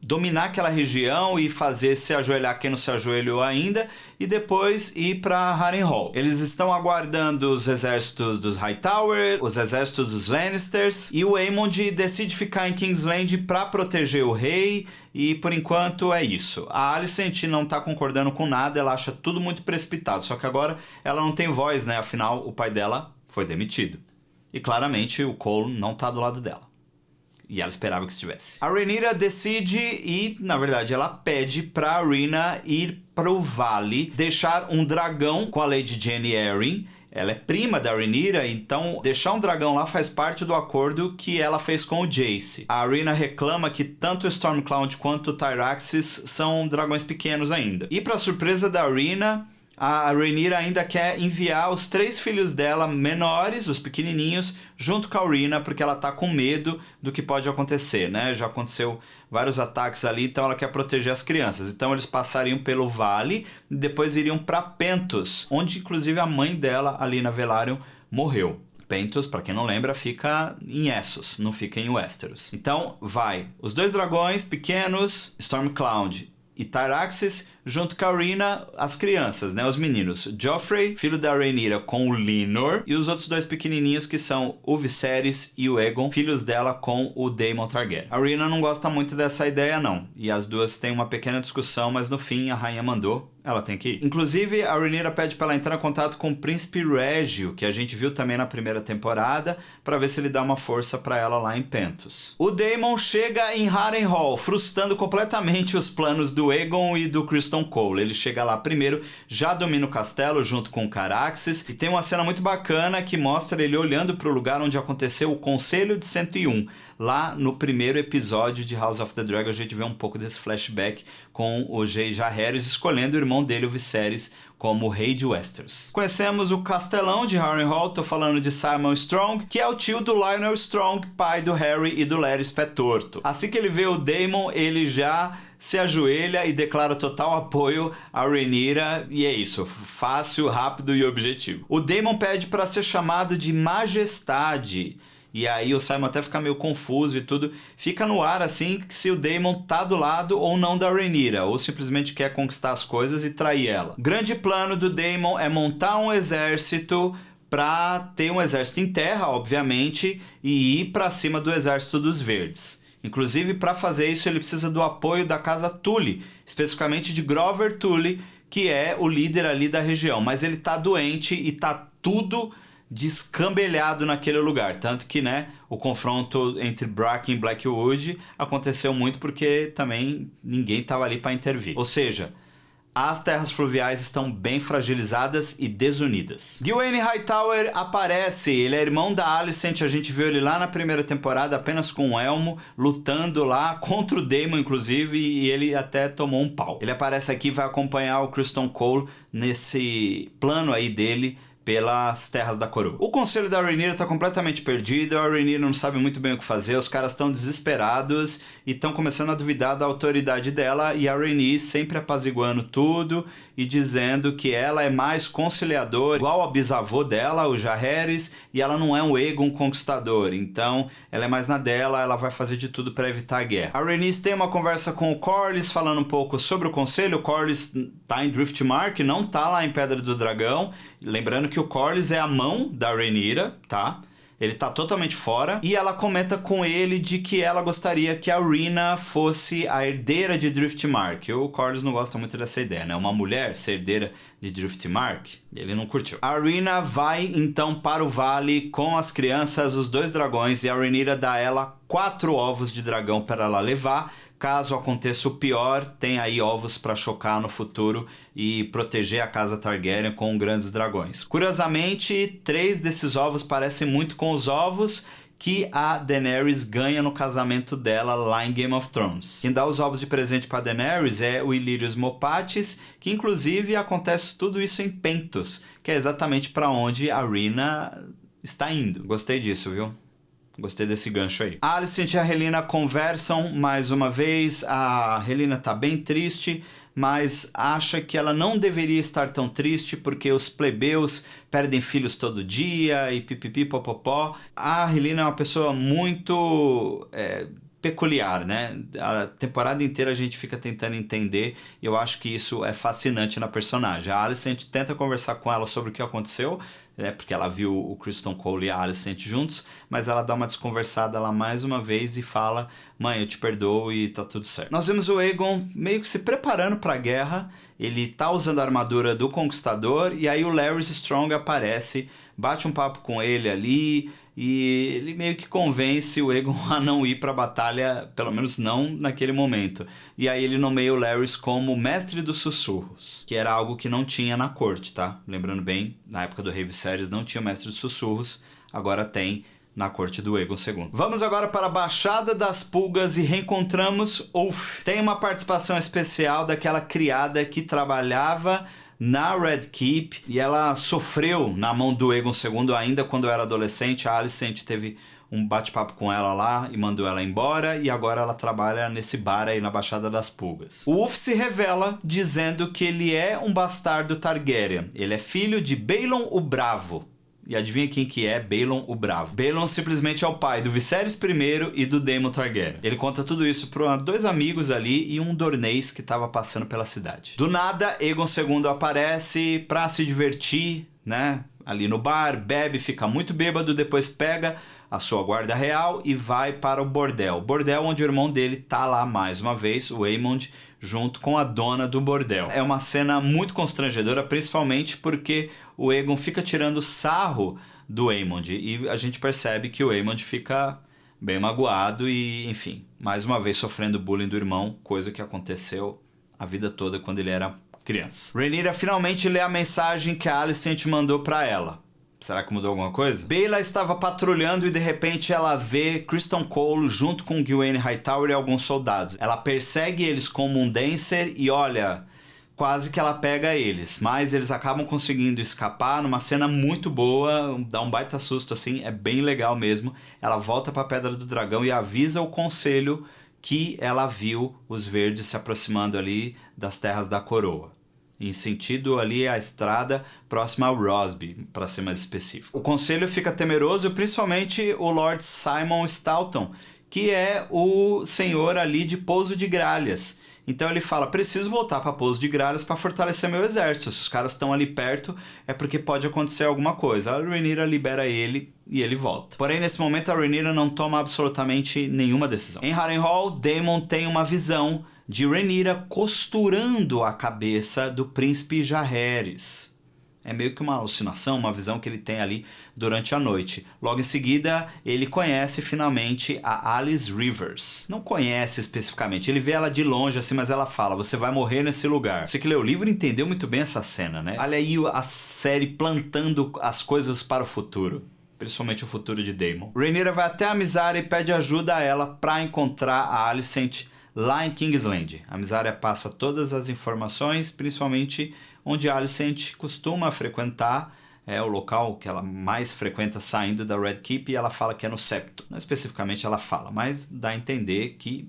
dominar aquela região e fazer se ajoelhar quem não se ajoelhou ainda e depois ir para Harrenhal. Eles estão aguardando os exércitos dos Hightower, os exércitos dos Lannisters, e o Aemond decide ficar em Kingsland para proteger o rei. E por enquanto é isso. A Alicent não tá concordando com nada, ela acha tudo muito precipitado. Só que agora ela não tem voz, né? Afinal, o pai dela foi demitido. E claramente o Cole não tá do lado dela. E ela esperava que estivesse. A Rhaenyra decide e, na verdade, ela pede pra Rhaena ir pro vale, deixar um dragão com a Lady Jaime Arryn. Ela é prima da Rhaenyra, então deixar um dragão lá faz parte do acordo que ela fez com o Jace. A Rhaena reclama que tanto o Stormcloud quanto o Tyraxes são dragões pequenos ainda. E para surpresa da Rhaena, a Rhaenyra ainda quer enviar os 3 filhos dela menores, os pequenininhos, junto com a Rhaena, porque ela tá com medo do que pode acontecer, né? Já aconteceu vários ataques ali, então ela quer proteger as crianças. Então eles passariam pelo vale e depois iriam para Pentos, onde inclusive a mãe dela, ali na Velaryon, morreu. Pentos, para quem não lembra, fica em Essos, não fica em Westeros. Então vai os 2 dragões pequenos, Stormcloud e Tyraxes, junto com a Rhaena, as crianças, né, os meninos. Joffrey, filho da Rhaenyra, com o Lenor, e os outros 2 pequenininhos que são o Viserys e o Aegon, filhos dela com o Daemon Targaryen. A Rhaena não gosta muito dessa ideia não, e as duas têm uma pequena discussão, mas no fim a rainha mandou, ela tem que ir. Inclusive, a Rhaenyra pede para ela entrar em contato com o príncipe Régio, que a gente viu também na primeira temporada, para ver se ele dá uma força para ela lá em Pentos. O Daemon chega em Harrenhal, frustrando completamente os planos do Aegon e do Criston Cole. Ele chega lá primeiro, já domina o castelo junto com o Caraxes, e tem uma cena muito bacana que mostra ele olhando para o lugar onde aconteceu o Conselho de 101, lá no primeiro episódio de House of the Dragon. A gente vê um pouco desse flashback com o J.J. Harris escolhendo o irmão dele, o Viserys, como rei de Westeros. Conhecemos o Castelão de Harrenhal, tô falando de Simon Strong, que é o tio do Lionel Strong, pai do Harry e do Larys Pé Torto. Assim que ele vê o Daemon, ele já se ajoelha e declara total apoio a Rhaenyra, e é isso, fácil, rápido e objetivo. O Daemon pede para ser chamado de Majestade, e aí o Simon até fica meio confuso e tudo. Fica no ar assim se o Daemon tá do lado ou não da Rhaenyra, ou simplesmente quer conquistar as coisas e trair ela. O grande plano do Daemon é montar um exército pra ter um exército em terra, obviamente, e ir pra cima do exército dos Verdes. Inclusive, para fazer isso, ele precisa do apoio da casa Tully, especificamente de Grover Tully, que é o líder ali da região. Mas ele tá doente e tá tudo descambelhado naquele lugar, tanto que, né, o confronto entre Bracken e Blackwood aconteceu muito porque também ninguém estava ali para intervir. Ou seja, as terras fluviais estão bem fragilizadas e desunidas. Gywayne Hightower aparece, ele é irmão da Alicent, a gente viu ele lá na primeira temporada apenas com um elmo, lutando lá contra o Daemon inclusive, e ele até tomou um pau. Ele aparece aqui e vai acompanhar o Criston Cole nesse plano aí dele pelas terras da coroa. O conselho da Rhaenyra tá completamente perdido, a Rhaenyra não sabe muito bem o que fazer, os caras estão desesperados e estão começando a duvidar da autoridade dela, e a Rhaenyra sempre apaziguando tudo e dizendo que ela é mais conciliadora, igual ao bisavô dela, o Jaehaerys, e ela não é um Aegon conquistador, então ela é mais na dela, ela vai fazer de tudo para evitar a guerra. A Rhaenyra tem uma conversa com o Corlys falando um pouco sobre o conselho. O Corlys tá em Driftmark, não tá lá em Pedra do Dragão, lembrando que o Corlys é a mão da Rhaenyra, tá? Ele tá totalmente fora. E ela comenta com ele de que ela gostaria que a Rhaena fosse a herdeira de Driftmark. O Corlys não gosta muito dessa ideia, né? Uma mulher ser herdeira de Driftmark, ele não curtiu. A Rhaena vai então para o vale com as crianças, os 2 dragões, e a Rhaenyra dá a ela 4 ovos de dragão para ela levar. Caso aconteça o pior, tem aí ovos para chocar no futuro e proteger a casa Targaryen com grandes dragões. Curiosamente, 3 desses ovos parecem muito com os ovos que a Daenerys ganha no casamento dela lá em Game of Thrones. Quem dá os ovos de presente para Daenerys é o Illyrius Mopatis, que inclusive acontece tudo isso em Pentos, que é exatamente para onde a Rhaena está indo. Gostei disso, viu? Gostei desse gancho aí. A Alicent e a Rhaelyna conversam mais uma vez. A Rhaelyna tá bem triste, mas acha que ela não deveria estar tão triste porque os plebeus perdem filhos todo dia e pipipi popopó. A Rhaelyna é uma pessoa muito peculiar, né? A temporada inteira a gente fica tentando entender, e eu acho que isso é fascinante na personagem. A Alicent tenta conversar com ela sobre o que aconteceu, porque ela viu o Criston Cole e a Alicent juntos, mas ela dá uma desconversada lá mais uma vez e fala: mãe, eu te perdoo e tá tudo certo. Nós vemos o Aegon meio que se preparando pra guerra, ele tá usando a armadura do Conquistador, e aí o Larys Strong aparece, bate um papo com ele ali, e ele meio que convence o Aegon a não ir pra batalha, pelo menos não naquele momento. E aí ele nomeia o Larys como Mestre dos Sussurros, que era algo que não tinha na corte, tá? Lembrando bem, na época do Rei Viserys não tinha Mestre dos Sussurros, agora tem na corte do Aegon II. Vamos agora para a Baixada das Pulgas e reencontramos Ulf. Tem uma participação especial daquela criada que trabalhava na Red Keep, e ela sofreu na mão do Aegon II ainda quando era adolescente. A Alicent teve um bate-papo com ela lá e mandou ela embora, e agora ela trabalha nesse bar aí na Baixada das Pulgas. O Ulf se revela dizendo que ele é um bastardo Targaryen. Ele é filho de Balon o Bravo. E adivinha quem que é Balon o Bravo? Balon simplesmente é o pai do Viserys I e do Daemon Targaryen. Ele conta tudo isso para 2 amigos ali e um dornês que estava passando pela cidade. Do nada, Aegon II aparece pra se divertir, né? Ali no bar, bebe, fica muito bêbado, depois pega a sua guarda real e vai para o bordel. Bordel onde o irmão dele tá lá mais uma vez, o Aemond, junto com a dona do bordel. É uma cena muito constrangedora, principalmente porque o Aegon fica tirando sarro do Aemond, e a gente percebe que o Aemond fica bem magoado e, enfim, mais uma vez sofrendo bullying do irmão, coisa que aconteceu a vida toda quando ele era criança. Rhaenyra finalmente lê a mensagem que a Alicent mandou para ela. Será que mudou alguma coisa? Beyla estava patrulhando e de repente ela vê Criston Cole junto com Gwen Hightower e alguns soldados. Ela persegue eles como um Dancer e olha, quase que ela pega eles. Mas eles acabam conseguindo escapar numa cena muito boa, dá um baita susto assim, é bem legal mesmo. Ela volta pra Pedra do Dragão e avisa o conselho que ela viu os verdes se aproximando ali das Terras da Coroa. Em sentido ali a estrada próxima ao Rosby, para ser mais específico. O conselho fica temeroso, principalmente o Lord Simon Staunton, que é o senhor ali de Pouso de Gralhas. Então ele fala, preciso voltar para Pouso de Gralhas para fortalecer meu exército. Se os caras estão ali perto, é porque pode acontecer alguma coisa. A Rhaenyra libera ele e ele volta. Porém, nesse momento, a Rhaenyra não toma absolutamente nenhuma decisão. Em Harrenhal, Daemon tem uma visão de Rhaenyra costurando a cabeça do príncipe Jaehaerys. É meio que uma alucinação, uma visão que ele tem ali durante a noite. Logo em seguida, ele conhece finalmente a Alice Rivers. Não conhece especificamente, ele vê ela de longe assim, mas ela fala, você vai morrer nesse lugar. Você que leu o livro entendeu muito bem essa cena, né? Olha aí a série plantando as coisas para o futuro. Principalmente o futuro de Daemon. Rhaenyra vai até a Mysaria e pede ajuda a ela para encontrar a Alicent lá em Kingsland. A Mysaria passa todas as informações, principalmente onde a Alicent costuma frequentar, é o local que ela mais frequenta saindo da Red Keep, e ela fala que é no Septo. Não especificamente ela fala, mas dá a entender que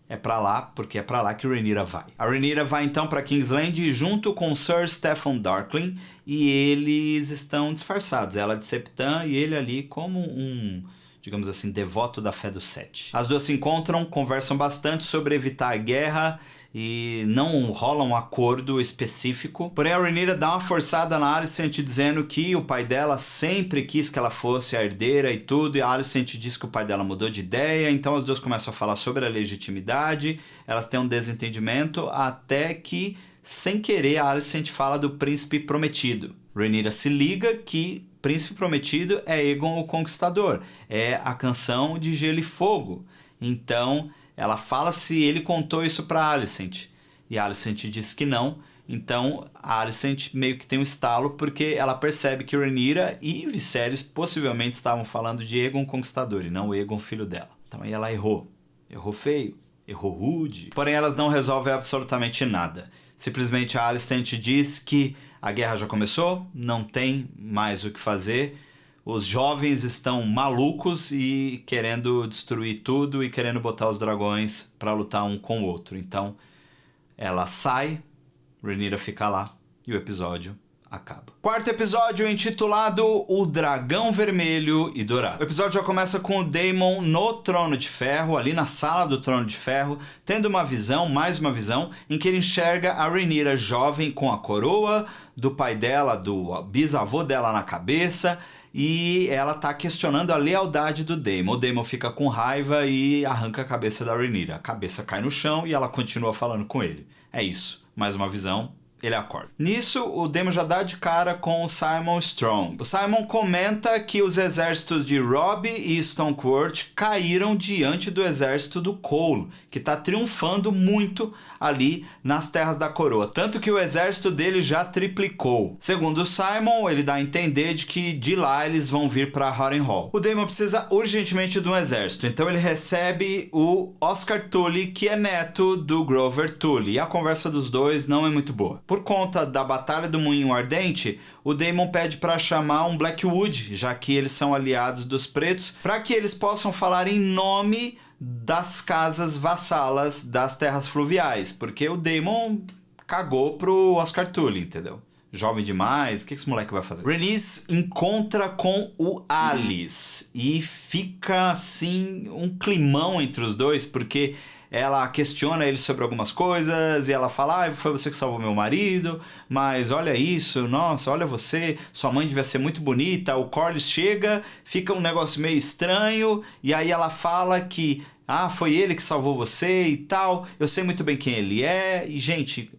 é pra lá, porque é pra lá que Rhaenyra vai. A Rhaenyra vai então pra Kingsland junto com Sir Steffon Darkling, e eles estão disfarçados. Ela de Septã e ele ali como um, digamos assim, devoto da fé do Sete. As duas se encontram, conversam bastante sobre evitar a guerra e não rola um acordo específico. Porém, a Rhaenyra dá uma forçada na Alicent dizendo que o pai dela sempre quis que ela fosse a herdeira e tudo, e a Alicent diz que o pai dela mudou de ideia, então as duas começam a falar sobre a legitimidade, elas têm um desentendimento, até que, sem querer, a Alicent fala do príncipe prometido. Rhaenyra se liga que Príncipe Prometido é Aegon o Conquistador, é a canção de Gelo e Fogo. Então ela fala se ele contou isso para Alicent, e a Alicent diz que não. Então a Alicent meio que tem um estalo, porque ela percebe que Rhaenyra e Viserys possivelmente estavam falando de Aegon Conquistador e não Aegon filho dela. Então aí ela errou feio, errou rude. Porém elas não resolvem absolutamente nada. Simplesmente a Alicent diz que a guerra já começou, não tem mais o que fazer. Os jovens estão malucos e querendo destruir tudo e querendo botar os dragões para lutar um com o outro. Então ela sai, Rhaenyra fica lá e o episódio acaba. Quarto episódio intitulado O Dragão Vermelho e Dourado. O episódio já começa com o Daemon no Trono de Ferro, ali na sala do Trono de Ferro, tendo uma visão, mais uma visão, em que ele enxerga a Rhaenyra jovem com a coroa do pai dela, do bisavô dela na cabeça, e ela tá questionando a lealdade do Daemon. O Daemon fica com raiva e arranca a cabeça da Rhaenyra. A cabeça cai no chão e ela continua falando com ele. É isso, mais uma visão. Ele acorda. Nisso, o Daemon já dá de cara com o Simon Strong. O Simon comenta que os exércitos de Robb e Stonecourt caíram diante do exército do Cole, que está triunfando muito ali nas Terras da Coroa. Tanto que o exército dele já triplicou. Segundo o Simon, ele dá a entender de que de lá eles vão vir para Harrenhal. O Daemon precisa urgentemente de um exército, então ele recebe o Oscar Tully, que é neto do Grover Tully. E a conversa dos dois não é muito boa. Por conta da Batalha do Moinho Ardente, o Daemon pede para chamar um Blackwood, já que eles são aliados dos pretos, para que eles possam falar em nome das casas vassalas das terras fluviais, porque o Daemon cagou pro Oscar Tully, entendeu? Jovem demais, o que esse moleque vai fazer? Rhaenys encontra com o Alice e fica assim um climão entre os dois, porque ela questiona ele sobre algumas coisas e ela fala, foi você que salvou meu marido, mas olha isso, nossa, olha você, sua mãe devia ser muito bonita. O Corlys chega, fica um negócio meio estranho, e aí ela fala que, foi ele que salvou você e tal, eu sei muito bem quem ele é, e gente,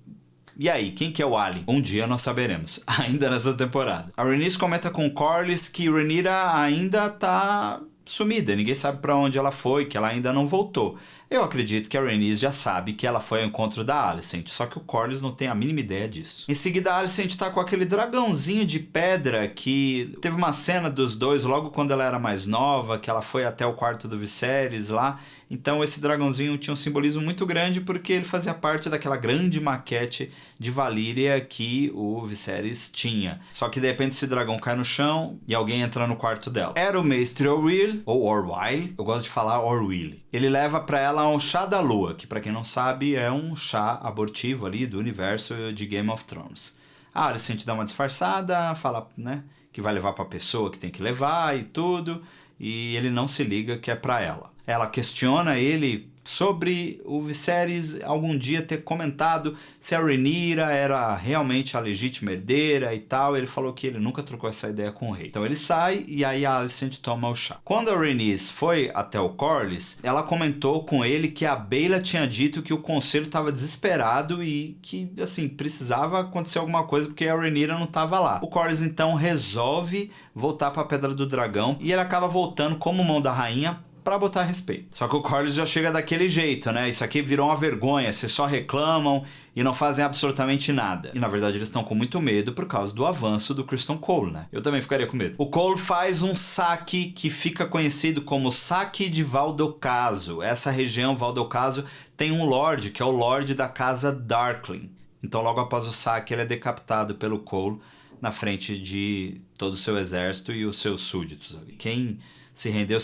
e aí, quem que é o Ali? Um dia nós saberemos, ainda nessa temporada. A Rhaenys comenta com o Corlys que Rhaenyra ainda tá sumida, ninguém sabe pra onde ela foi, que ela ainda não voltou. Eu acredito que a Rhaenys já sabe que ela foi ao encontro da Alicent, só que o Corlys não tem a mínima ideia disso. Em seguida, a Alicent tá com aquele dragãozinho de pedra que teve uma cena dos dois logo quando ela era mais nova, que ela foi até o quarto do Viserys lá. Então esse dragãozinho tinha um simbolismo muito grande porque ele fazia parte daquela grande maquete de Valíria que o Viserys tinha. Só que de repente esse dragão cai no chão e alguém entra no quarto dela. Era o mestre Orwyl, ou Orwyle, eu gosto de falar Orwyl. Ele leva pra ela um chá da lua, que pra quem não sabe é um chá abortivo ali do universo de Game of Thrones. A Alicent dá uma disfarçada, fala, né, que vai levar pra pessoa que tem que levar e tudo, e ele não se liga que é pra ela. Ela questiona ele sobre o Viserys algum dia ter comentado se a Rhaenyra era realmente a legítima herdeira e tal. Ele falou que ele nunca trocou essa ideia com o rei. Então ele sai e aí a Alicent toma o chá. Quando a Rhaenys foi até o Corlys, ela comentou com ele que a Baela tinha dito que o conselho estava desesperado e que, assim, precisava acontecer alguma coisa porque a Rhaenyra não estava lá. O Corlys então resolve voltar para a Pedra do Dragão e ele acaba voltando como mão da rainha pra botar respeito. Só que o Corlys já chega daquele jeito, né? Isso aqui virou uma vergonha, vocês só reclamam e não fazem absolutamente nada. E na verdade eles estão com muito medo por causa do avanço do Criston Cole, né? Eu também ficaria com medo. O Cole faz um saque que fica conhecido como Saque de Valdocaso. Essa região, Valdocaso, tem um lorde, que é o lorde da casa Darkling. Então logo após o saque ele é decapitado pelo Cole na frente de todo o seu exército e os seus súditos ali. Quem se rendeu.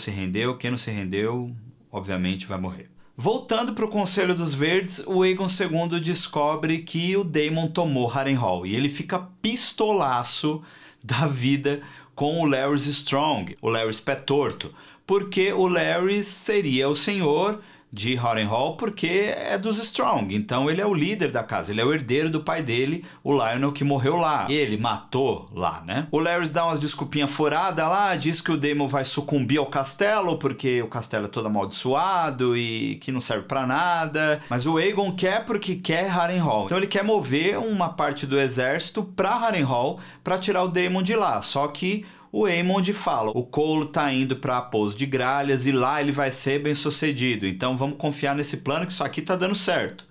Quem não se rendeu, obviamente, vai morrer. Voltando para o Conselho dos Verdes, o Aegon II descobre que o Daemon tomou Harrenhal. E ele fica pistolaço da vida com o Larys Strong, o Larys Pé Torto. Porque o Larys seria o senhor de Harrenhal porque é dos Strong. Então ele é o líder da casa, ele é o herdeiro do pai dele, o Lyonel, que morreu lá. Ele matou lá, né? O Larys dá umas desculpinhas furadas lá, diz que o Daemon vai sucumbir ao castelo porque o castelo é todo amaldiçoado e que não serve pra nada. Mas o Aegon quer porque quer Harrenhal. Então ele quer mover uma parte do exército pra Harrenhal pra tirar o Daemon de lá. Só que o Aemond fala, o Cole tá indo pra Pouso de Gralhas e lá ele vai ser bem sucedido, então vamos confiar nesse plano que isso aqui tá dando certo.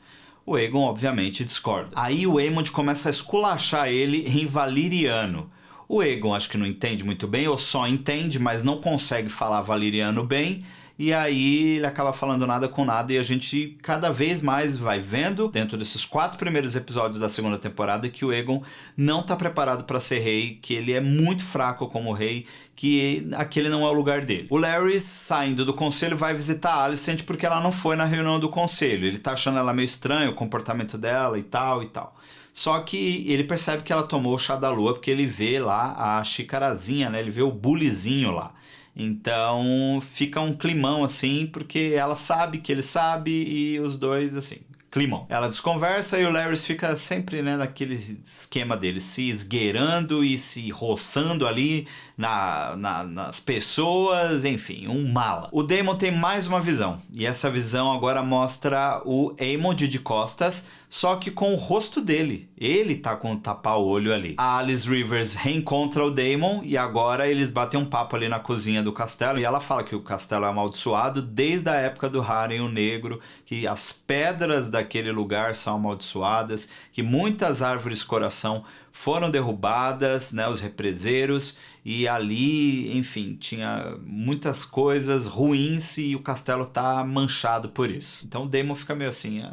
O Aegon obviamente discorda. Aí o Aemond começa a esculachar ele em valiriano. O Aegon acho que não entende muito bem, ou só entende, mas não consegue falar valiriano bem. E aí ele acaba falando nada com nada e a gente cada vez mais vai vendo, dentro desses 4 primeiros episódios da segunda temporada, que o Aegon não tá preparado para ser rei, que ele é muito fraco como rei, que aquele não é o lugar dele. O Larys, saindo do conselho, vai visitar a Alicent porque ela não foi na reunião do conselho. Ele tá achando ela meio estranho, o comportamento dela e tal e tal. Só que ele percebe que ela tomou o chá da lua porque ele vê lá a xicarazinha, né? Ele vê o bulizinho lá. Então fica um climão assim, porque ela sabe que ele sabe e os dois assim, climão. Ela desconversa e o Larys fica sempre, né, naquele esquema dele, se esgueirando e se roçando ali nas pessoas, enfim, um mala. O Daemon tem mais uma visão, e essa visão agora mostra o Aemond de costas, só que com o rosto dele. Ele tá com o tapa-olho ali. A Alice Rivers reencontra o Daemon e agora eles batem um papo ali na cozinha do castelo e ela fala que o castelo é amaldiçoado desde a época do Harem o Negro, que as pedras daquele lugar são amaldiçoadas, que muitas árvores coração foram derrubadas, né, os represeiros, e ali, enfim, tinha muitas coisas ruins e o castelo tá manchado por isso. Então o Daemon fica meio assim,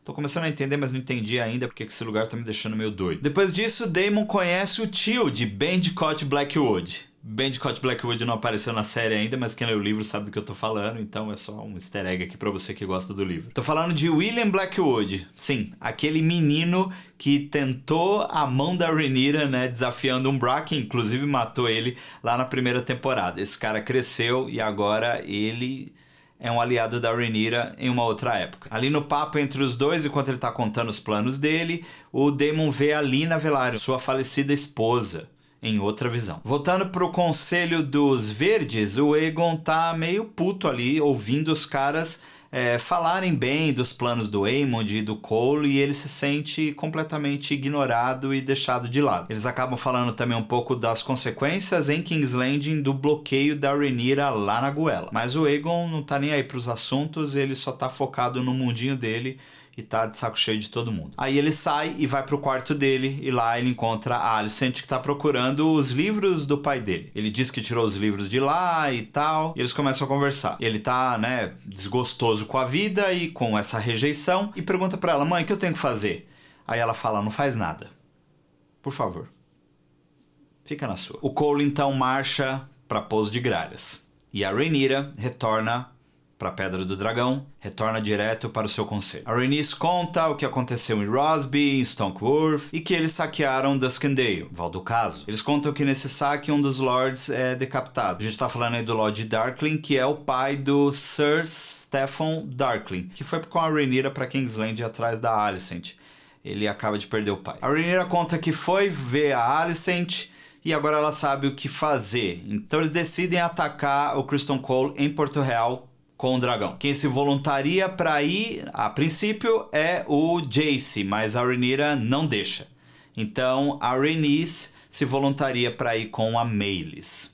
tô começando a entender, mas não entendi ainda porque esse lugar tá me deixando meio doido. Depois disso, Daemon conhece o tio de Bandicott Blackwood. Bandicott Blackwood não apareceu na série ainda, mas quem lê o livro sabe do que eu tô falando, então é só um easter egg aqui pra você que gosta do livro. Tô falando de William Blackwood. Sim, aquele menino que tentou a mão da Rhaenyra, né, desafiando um Bracken, inclusive matou ele lá na primeira temporada. Esse cara cresceu e agora ele é um aliado da Rhaenyra em uma outra época. Ali no papo entre os dois, enquanto ele tá contando os planos dele, o Daemon vê a Lina Velaryon, sua falecida esposa, em outra visão. Voltando pro Conselho dos Verdes, o Aegon tá meio puto ali, ouvindo os caras falarem bem dos planos do Aemond e do Cole, e ele se sente completamente ignorado e deixado de lado. Eles acabam falando também um pouco das consequências em King's Landing do bloqueio da Rhaenyra lá na goela. Mas o Aegon não tá nem aí pros assuntos, ele só tá focado no mundinho dele e tá de saco cheio de todo mundo. Aí ele sai e vai pro quarto dele, e lá ele encontra a Alicent, que tá procurando os livros do pai dele. Ele diz que tirou os livros de lá e tal, e eles começam a conversar. Ele tá, desgostoso com a vida e com essa rejeição, e pergunta pra ela: mãe, o que eu tenho que fazer? Aí ela fala: não faz nada. Por favor. Fica na sua. O Cole então marcha pra Pouso de Gralhas, e a Rhaenyra retorna para a Pedra do Dragão, retorna direto para o seu conselho. A Rhaenys conta o que aconteceu em Rosby, em Stoneworth, e que eles saquearam Duskendale, Val do Caso. Eles contam que nesse saque um dos lords é decapitado. A gente tá falando aí do Lord Darkling, que é o pai do Sir Steffon Darkling, que foi com a Rhaenyra para King's Landing atrás da Alicent. Ele acaba de perder o pai. A Rhaenyra conta que foi ver a Alicent e agora ela sabe o que fazer. Então eles decidem atacar o Criston Cole em Porto Real com o dragão. Quem se voluntaria para ir, a princípio, é o Jace, mas a Rhaenyra não deixa. Então a Rhaenys se voluntaria para ir com a Meleys.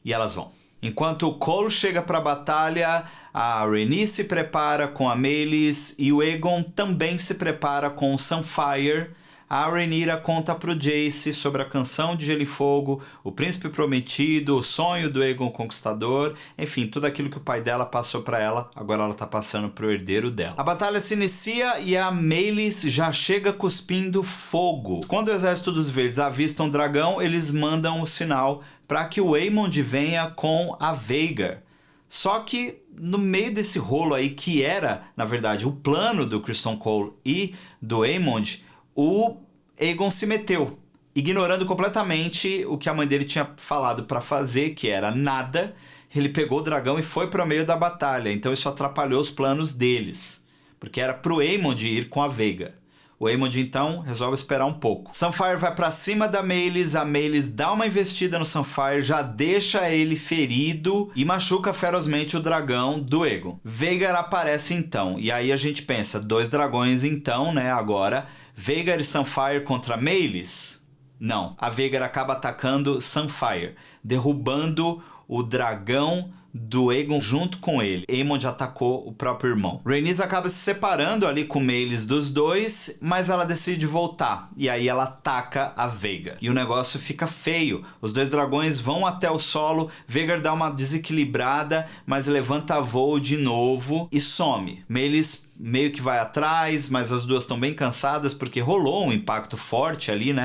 E elas vão. Enquanto o Cole chega para a batalha, a Rhaenys se prepara com a Meleys e o Aegon também se prepara com o Sunfyre. A Rhaenyra conta pro Jace sobre a canção de Gelo e Fogo, o príncipe prometido, o sonho do Aegon Conquistador, enfim, tudo aquilo que o pai dela passou pra ela, agora ela tá passando pro herdeiro dela. A batalha se inicia e a Meleys já chega cuspindo fogo. Quando o exército dos verdes avista um dragão, eles mandam o sinal para que o Aemond venha com a Vhagar. Só que no meio desse rolo aí, que era, na verdade, o plano do Criston Cole e do Aemond, o Aegon se meteu, ignorando completamente o que a mãe dele tinha falado para fazer, que era nada. Ele pegou o dragão e foi para o meio da batalha, então isso atrapalhou os planos deles, porque era pro Aemond ir com a Vhagar. O Aemond então resolve esperar um pouco. Sunfyre vai para cima da Meleys, a Meleys dá uma investida no Sunfyre, já deixa ele ferido e machuca ferozmente o dragão do Aegon. Vhagar aparece então, e aí a gente pensa, 2 dragões então, agora. Vhagar e Sunfyre contra Meleys? Não. A Vhagar acaba atacando Sunfyre, derrubando o dragão do Aegon junto com ele. Aemond atacou o próprio irmão. Rhaenys acaba se separando ali com Meleys dos dois, mas ela decide voltar. E aí ela ataca a Vhagar. E o negócio fica feio. Os 2 dragões vão até o solo. Vhagar dá uma desequilibrada, mas levanta voo de novo e some. Meleys meio que vai atrás, mas as duas estão bem cansadas porque rolou um impacto forte ali,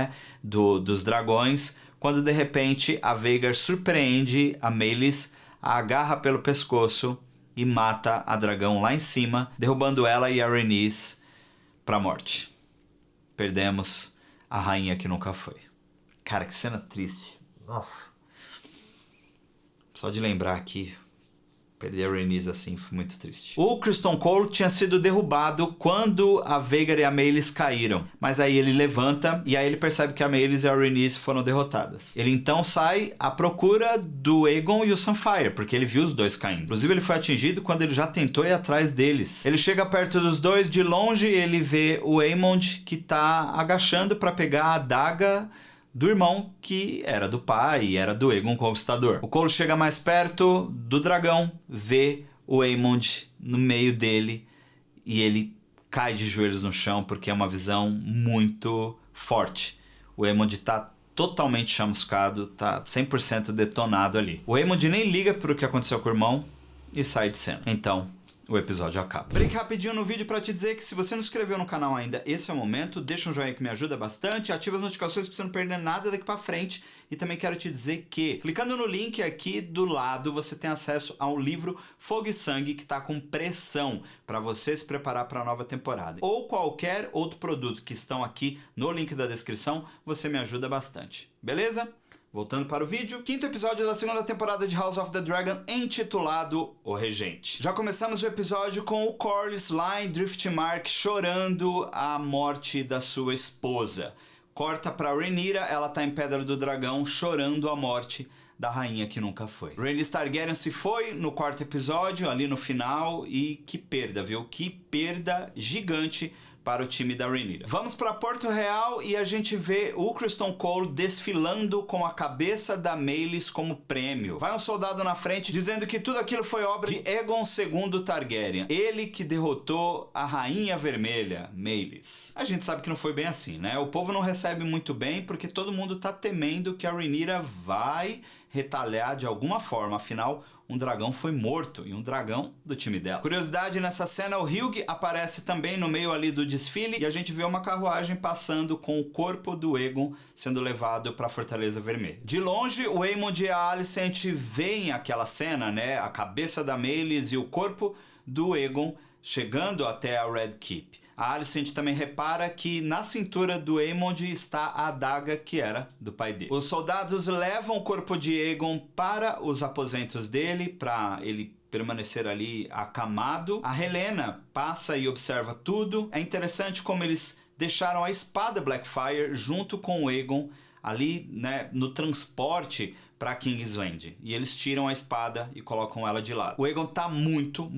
dos dragões. Quando de repente a Vhagar surpreende a Meleys, a agarra pelo pescoço e mata a dragão lá em cima, derrubando ela e a Rhaenys pra morte. Perdemos a rainha que nunca foi. Cara, que cena triste. Nossa. Só de lembrar aqui, perder a Rhaenys assim foi muito triste. O Criston Cole tinha sido derrubado quando a Vhagar e a Meleys caíram. Mas aí ele levanta e aí ele percebe que a Meleys e a Rhaenys foram derrotadas. Ele então sai à procura do Aegon e o Sunfyre, porque ele viu os dois caindo. Inclusive ele foi atingido quando ele já tentou ir atrás deles. Ele chega perto dos dois, de longe ele vê o Aemond que tá agachando para pegar a adaga do irmão que era do pai e era do Aegon Conquistador. O Cole chega mais perto do dragão, vê o Aemond no meio dele e ele cai de joelhos no chão porque é uma visão muito forte. O Aemond tá totalmente chamuscado, tá 100% detonado ali. O Aemond nem liga pro que aconteceu com o irmão e sai de cena. Então, o episódio acaba. Break rapidinho no vídeo pra te dizer que se você não se inscreveu no canal ainda, esse é o momento. Deixa um joinha que me ajuda bastante, ativa as notificações pra você não perder nada daqui pra frente. E também quero te dizer que, clicando no link aqui do lado, você tem acesso ao livro Fogo e Sangue, que tá com pressão pra você se preparar pra nova temporada. Ou qualquer outro produto que estão aqui no link da descrição, você me ajuda bastante. Beleza? Voltando para o vídeo, 5º episódio da 2ª temporada de House of the Dragon, intitulado O Regente. Já começamos o episódio com o Corlys lá em Driftmark chorando a morte da sua esposa. Corta para Rhaenyra, ela tá em Pedra do Dragão chorando a morte da rainha que nunca foi. Rhaenys Targaryen se foi no 4º episódio, ali no final, e que perda, viu? Que perda gigante para o time da Rhaenyra. Vamos para Porto Real e a gente vê o Criston Cole desfilando com a cabeça da Meleys como prêmio. Vai um soldado na frente dizendo que tudo aquilo foi obra de Aegon II Targaryen, ele que derrotou a Rainha Vermelha, Meleys. A gente sabe que não foi bem assim, né? O povo não recebe muito bem porque todo mundo tá temendo que a Rhaenyra vai retaliar de alguma forma, afinal, um dragão foi morto, e um dragão do time dela. Curiosidade, nessa cena, o Hugh aparece também no meio ali do desfile, e a gente vê uma carruagem passando com o corpo do Aegon sendo levado para a Fortaleza Vermelha. De longe, o Aemond e a Alicent veem aquela cena, né, a cabeça da Meleys e o corpo do Aegon chegando até a Red Keep. A Alicent também repara que na cintura do Aemond está a adaga que era do pai dele. Os soldados levam o corpo de Aegon para os aposentos dele, para ele permanecer ali acamado. A Helaena passa e observa tudo. É interessante como eles deixaram a espada Blackfyre junto com o Aegon ali, né, no transporte para Kingsland. E eles tiram a espada e colocam ela de lado. O Aegon tá muito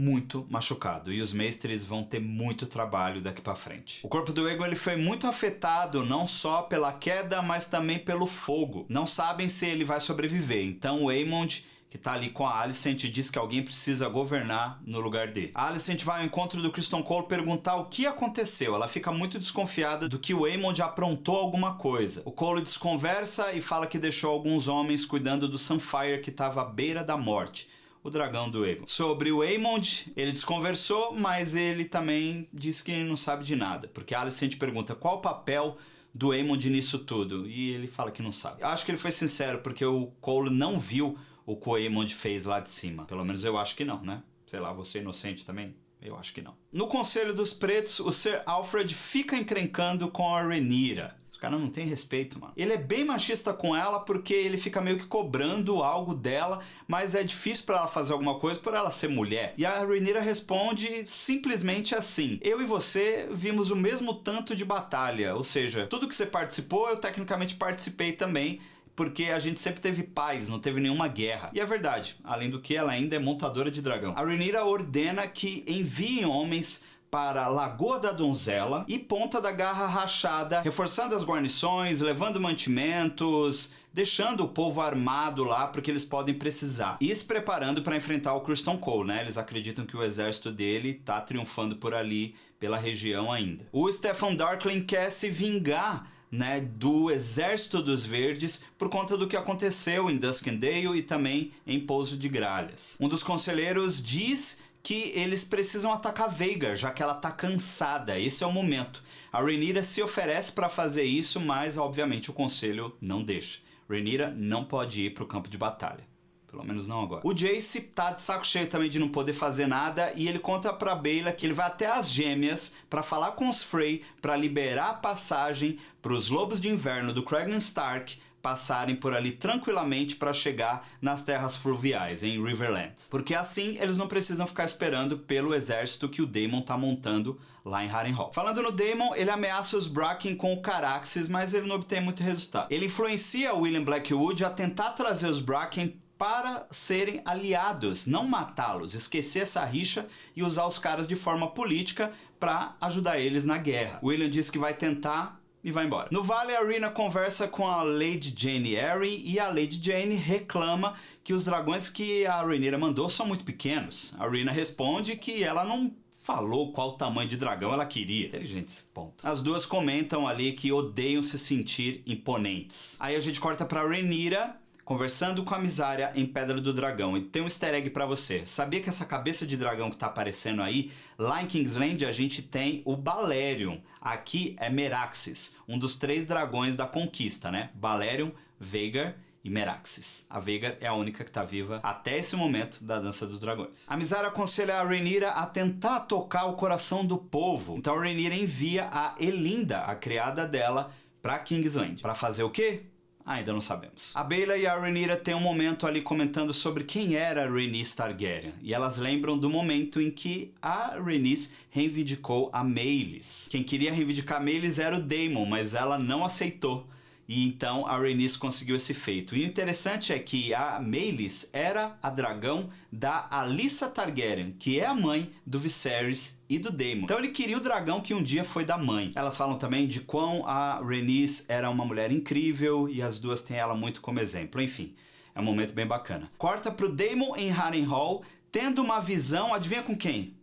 machucado e os mestres vão ter muito trabalho daqui para frente. O corpo do Aegon ele foi muito afetado não só pela queda, mas também pelo fogo. Não sabem se ele vai sobreviver. Então o Aemond, que tá ali com a Alicent, diz que alguém precisa governar no lugar dele. A Alicent vai ao encontro do Criston Cole perguntar o que aconteceu. Ela fica muito desconfiada do que o Aemond aprontou alguma coisa. O Cole desconversa e fala que deixou alguns homens cuidando do Sunfyre que estava à beira da morte, o dragão do Aegon. Sobre o Aemond, ele desconversou, mas ele também diz que não sabe de nada, porque a Alicent pergunta qual o papel do Aemond nisso tudo, e ele fala que não sabe. Eu acho que ele foi sincero, porque o Cole não viu o que o Aemond fez lá de cima. Pelo menos eu acho que não, né? Sei lá, você é inocente também? Eu acho que não. No Conselho dos Pretos, o Ser Alfred fica encrencando com a Rhaenyra. Os caras não têm respeito, mano. Ele é bem machista com ela porque ele fica meio que cobrando algo dela, mas é difícil pra ela fazer alguma coisa por ela ser mulher. E a Rhaenyra responde simplesmente assim: eu e você vimos o mesmo tanto de batalha, ou seja, tudo que você participou, eu tecnicamente participei também, porque a gente sempre teve paz, não teve nenhuma guerra. E é verdade, além do que ela ainda é montadora de dragão. A Rhaenyra ordena que enviem homens para Lagoa da Donzela e Ponta da Garra Rachada, reforçando as guarnições, levando mantimentos, deixando o povo armado lá porque eles podem precisar. E se preparando para enfrentar o Criston Cole, né? Eles acreditam que o exército dele tá triunfando por ali, pela região ainda. O Stefan Darkling quer se vingar, né, do Exército dos Verdes por conta do que aconteceu em Duskendale e também em Pouso de Gralhas. Um dos conselheiros diz que eles precisam atacar Vhagar, já que ela tá cansada. Esse é o momento. A Rhaenyra se oferece para fazer isso, mas obviamente o conselho não deixa. Rhaenyra não pode ir para o campo de batalha. Pelo menos não agora. O Jace tá de saco cheio também de não poder fazer nada e ele conta pra Baela que ele vai até as Gêmeas pra falar com os Frey pra liberar a passagem pros Lobos de Inverno do Cragon Stark passarem por ali tranquilamente para chegar nas terras fluviais, em Riverlands. Porque assim eles não precisam ficar esperando pelo exército que o Daemon tá montando lá em Harrenhal. Falando no Daemon, ele ameaça os Bracken com o Caraxes, mas ele não obtém muito resultado. Ele influencia o William Blackwood a tentar trazer os Bracken para serem aliados, não matá-los, esquecer essa rixa e usar os caras de forma política para ajudar eles na guerra. William diz que vai tentar e vai embora. No Vale, a Rhaena conversa com a Lady Jane Arryn e a Lady Jane reclama que os dragões que a Rhaenyra mandou são muito pequenos. A Rhaena responde que ela não falou qual tamanho de dragão ela queria. Inteligente esse ponto. As duas comentam ali que odeiam se sentir imponentes. Aí a gente corta pra Rhaenyra conversando com a Mysaria em Pedra do Dragão. E tem um easter egg pra você. Sabia que essa cabeça de dragão que tá aparecendo aí, lá em Kingsland a gente tem o Balerion. Aqui é Meraxes, um dos 3 dragões da conquista, né? Balerion, Vhagar e Meraxes. A Vhagar é a única que tá viva até esse momento da Dança dos Dragões. A Mysaria aconselha a Rhaenyra a tentar tocar o coração do povo. Então a Rhaenyra envia a Elinda, a criada dela, pra Kingsland. Pra fazer o quê? Ainda não sabemos. A Baela e a Rhaenyra têm um momento ali comentando sobre quem era Rhaenys Targaryen. E elas lembram do momento em que a Rhaenys reivindicou a Meleys. Quem queria reivindicar a Meleys era o Daemon, mas ela não aceitou. E então a Rhaenys conseguiu esse feito. E o interessante é que a Meleys era a dragão da Alyssa Targaryen, que é a mãe do Viserys e do Daemon. Então ele queria o dragão que um dia foi da mãe. Elas falam também de quão a Rhaenys era uma mulher incrível e as duas têm ela muito como exemplo. Enfim, é um momento bem bacana. Corta pro Daemon em Harrenhal, tendo uma visão, adivinha com quem?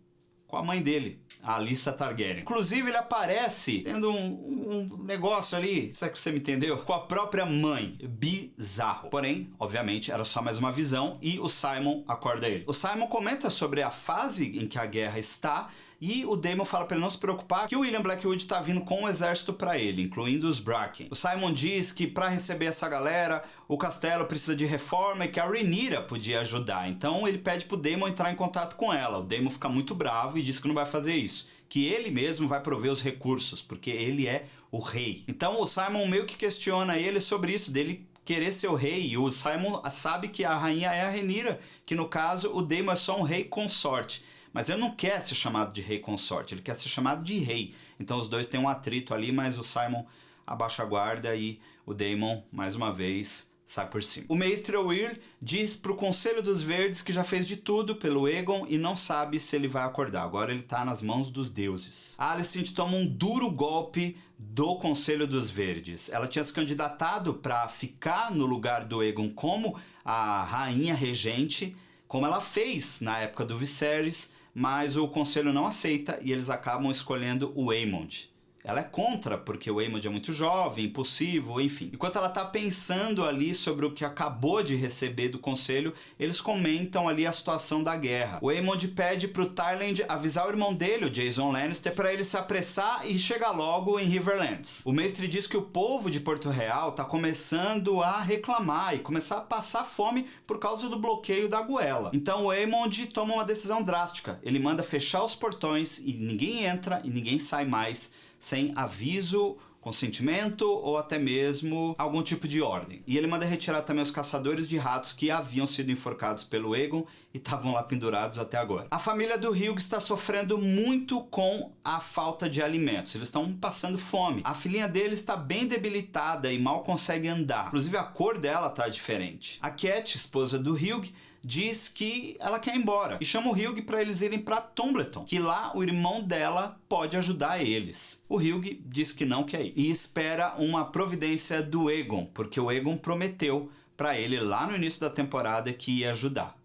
Com a mãe dele, a Alyssa Targaryen. Inclusive ele aparece tendo um negócio ali, será que você me entendeu? Com a própria mãe. Bizarro. Porém, obviamente, era só mais uma visão e o Simon acorda ele. O Simon comenta sobre a fase em que a guerra está e o Daemon fala para ele não se preocupar que o William Blackwood está vindo com um exército para ele, incluindo os Bracken. O Simon diz que para receber essa galera, o castelo precisa de reforma e que a Rhaenyra podia ajudar. Então ele pede pro Daemon entrar em contato com ela. O Daemon fica muito bravo e diz que não vai fazer isso, que ele mesmo vai prover os recursos, porque ele é o rei. Então o Simon meio que questiona ele sobre isso, dele querer ser o rei, e o Simon sabe que a rainha é a Rhaenyra, que no caso o Daemon é só um rei consorte. Mas ele não quer ser chamado de rei consorte, ele quer ser chamado de rei. Então os dois têm um atrito ali, mas o Simon abaixa a guarda e o Daemon, mais uma vez, sai por cima. O mestre Owyr diz pro Conselho dos Verdes que já fez de tudo pelo Aegon e não sabe se ele vai acordar. Agora ele tá nas mãos dos deuses. A Alicent toma um duro golpe do Conselho dos Verdes. Ela tinha se candidatado para ficar no lugar do Aegon como a rainha regente, como ela fez na época do Viserys, mas o conselho não aceita e eles acabam escolhendo o Aemond. Ela é contra, porque o Aemond é muito jovem, impulsivo, enfim. Enquanto ela tá pensando ali sobre o que acabou de receber do conselho, eles comentam ali a situação da guerra. O Aemond pede pro Tywend avisar o irmão dele, o Jason Lannister, para ele se apressar e chegar logo em Riverlands. O mestre diz que o povo de Porto Real tá começando a reclamar e começar a passar fome por causa do bloqueio da goela. Então o Aemond toma uma decisão drástica. Ele manda fechar os portões e ninguém entra e ninguém sai mais sem aviso, consentimento ou até mesmo algum tipo de ordem. E ele manda retirar também os caçadores de ratos que haviam sido enforcados pelo Aegon e estavam lá pendurados até agora. A família do Hugh está sofrendo muito com a falta de alimentos. Eles estão passando fome. A filhinha dele está bem debilitada e mal consegue andar. Inclusive a cor dela está diferente. A Cat, esposa do Hugh, diz que ela quer ir embora e chama o Hugh para eles irem para Tumbleton, que lá o irmão dela pode ajudar eles. O Hugh diz que não quer ir e espera uma providência do Aegon, porque o Aegon prometeu para ele lá no início da temporada que ia ajudar.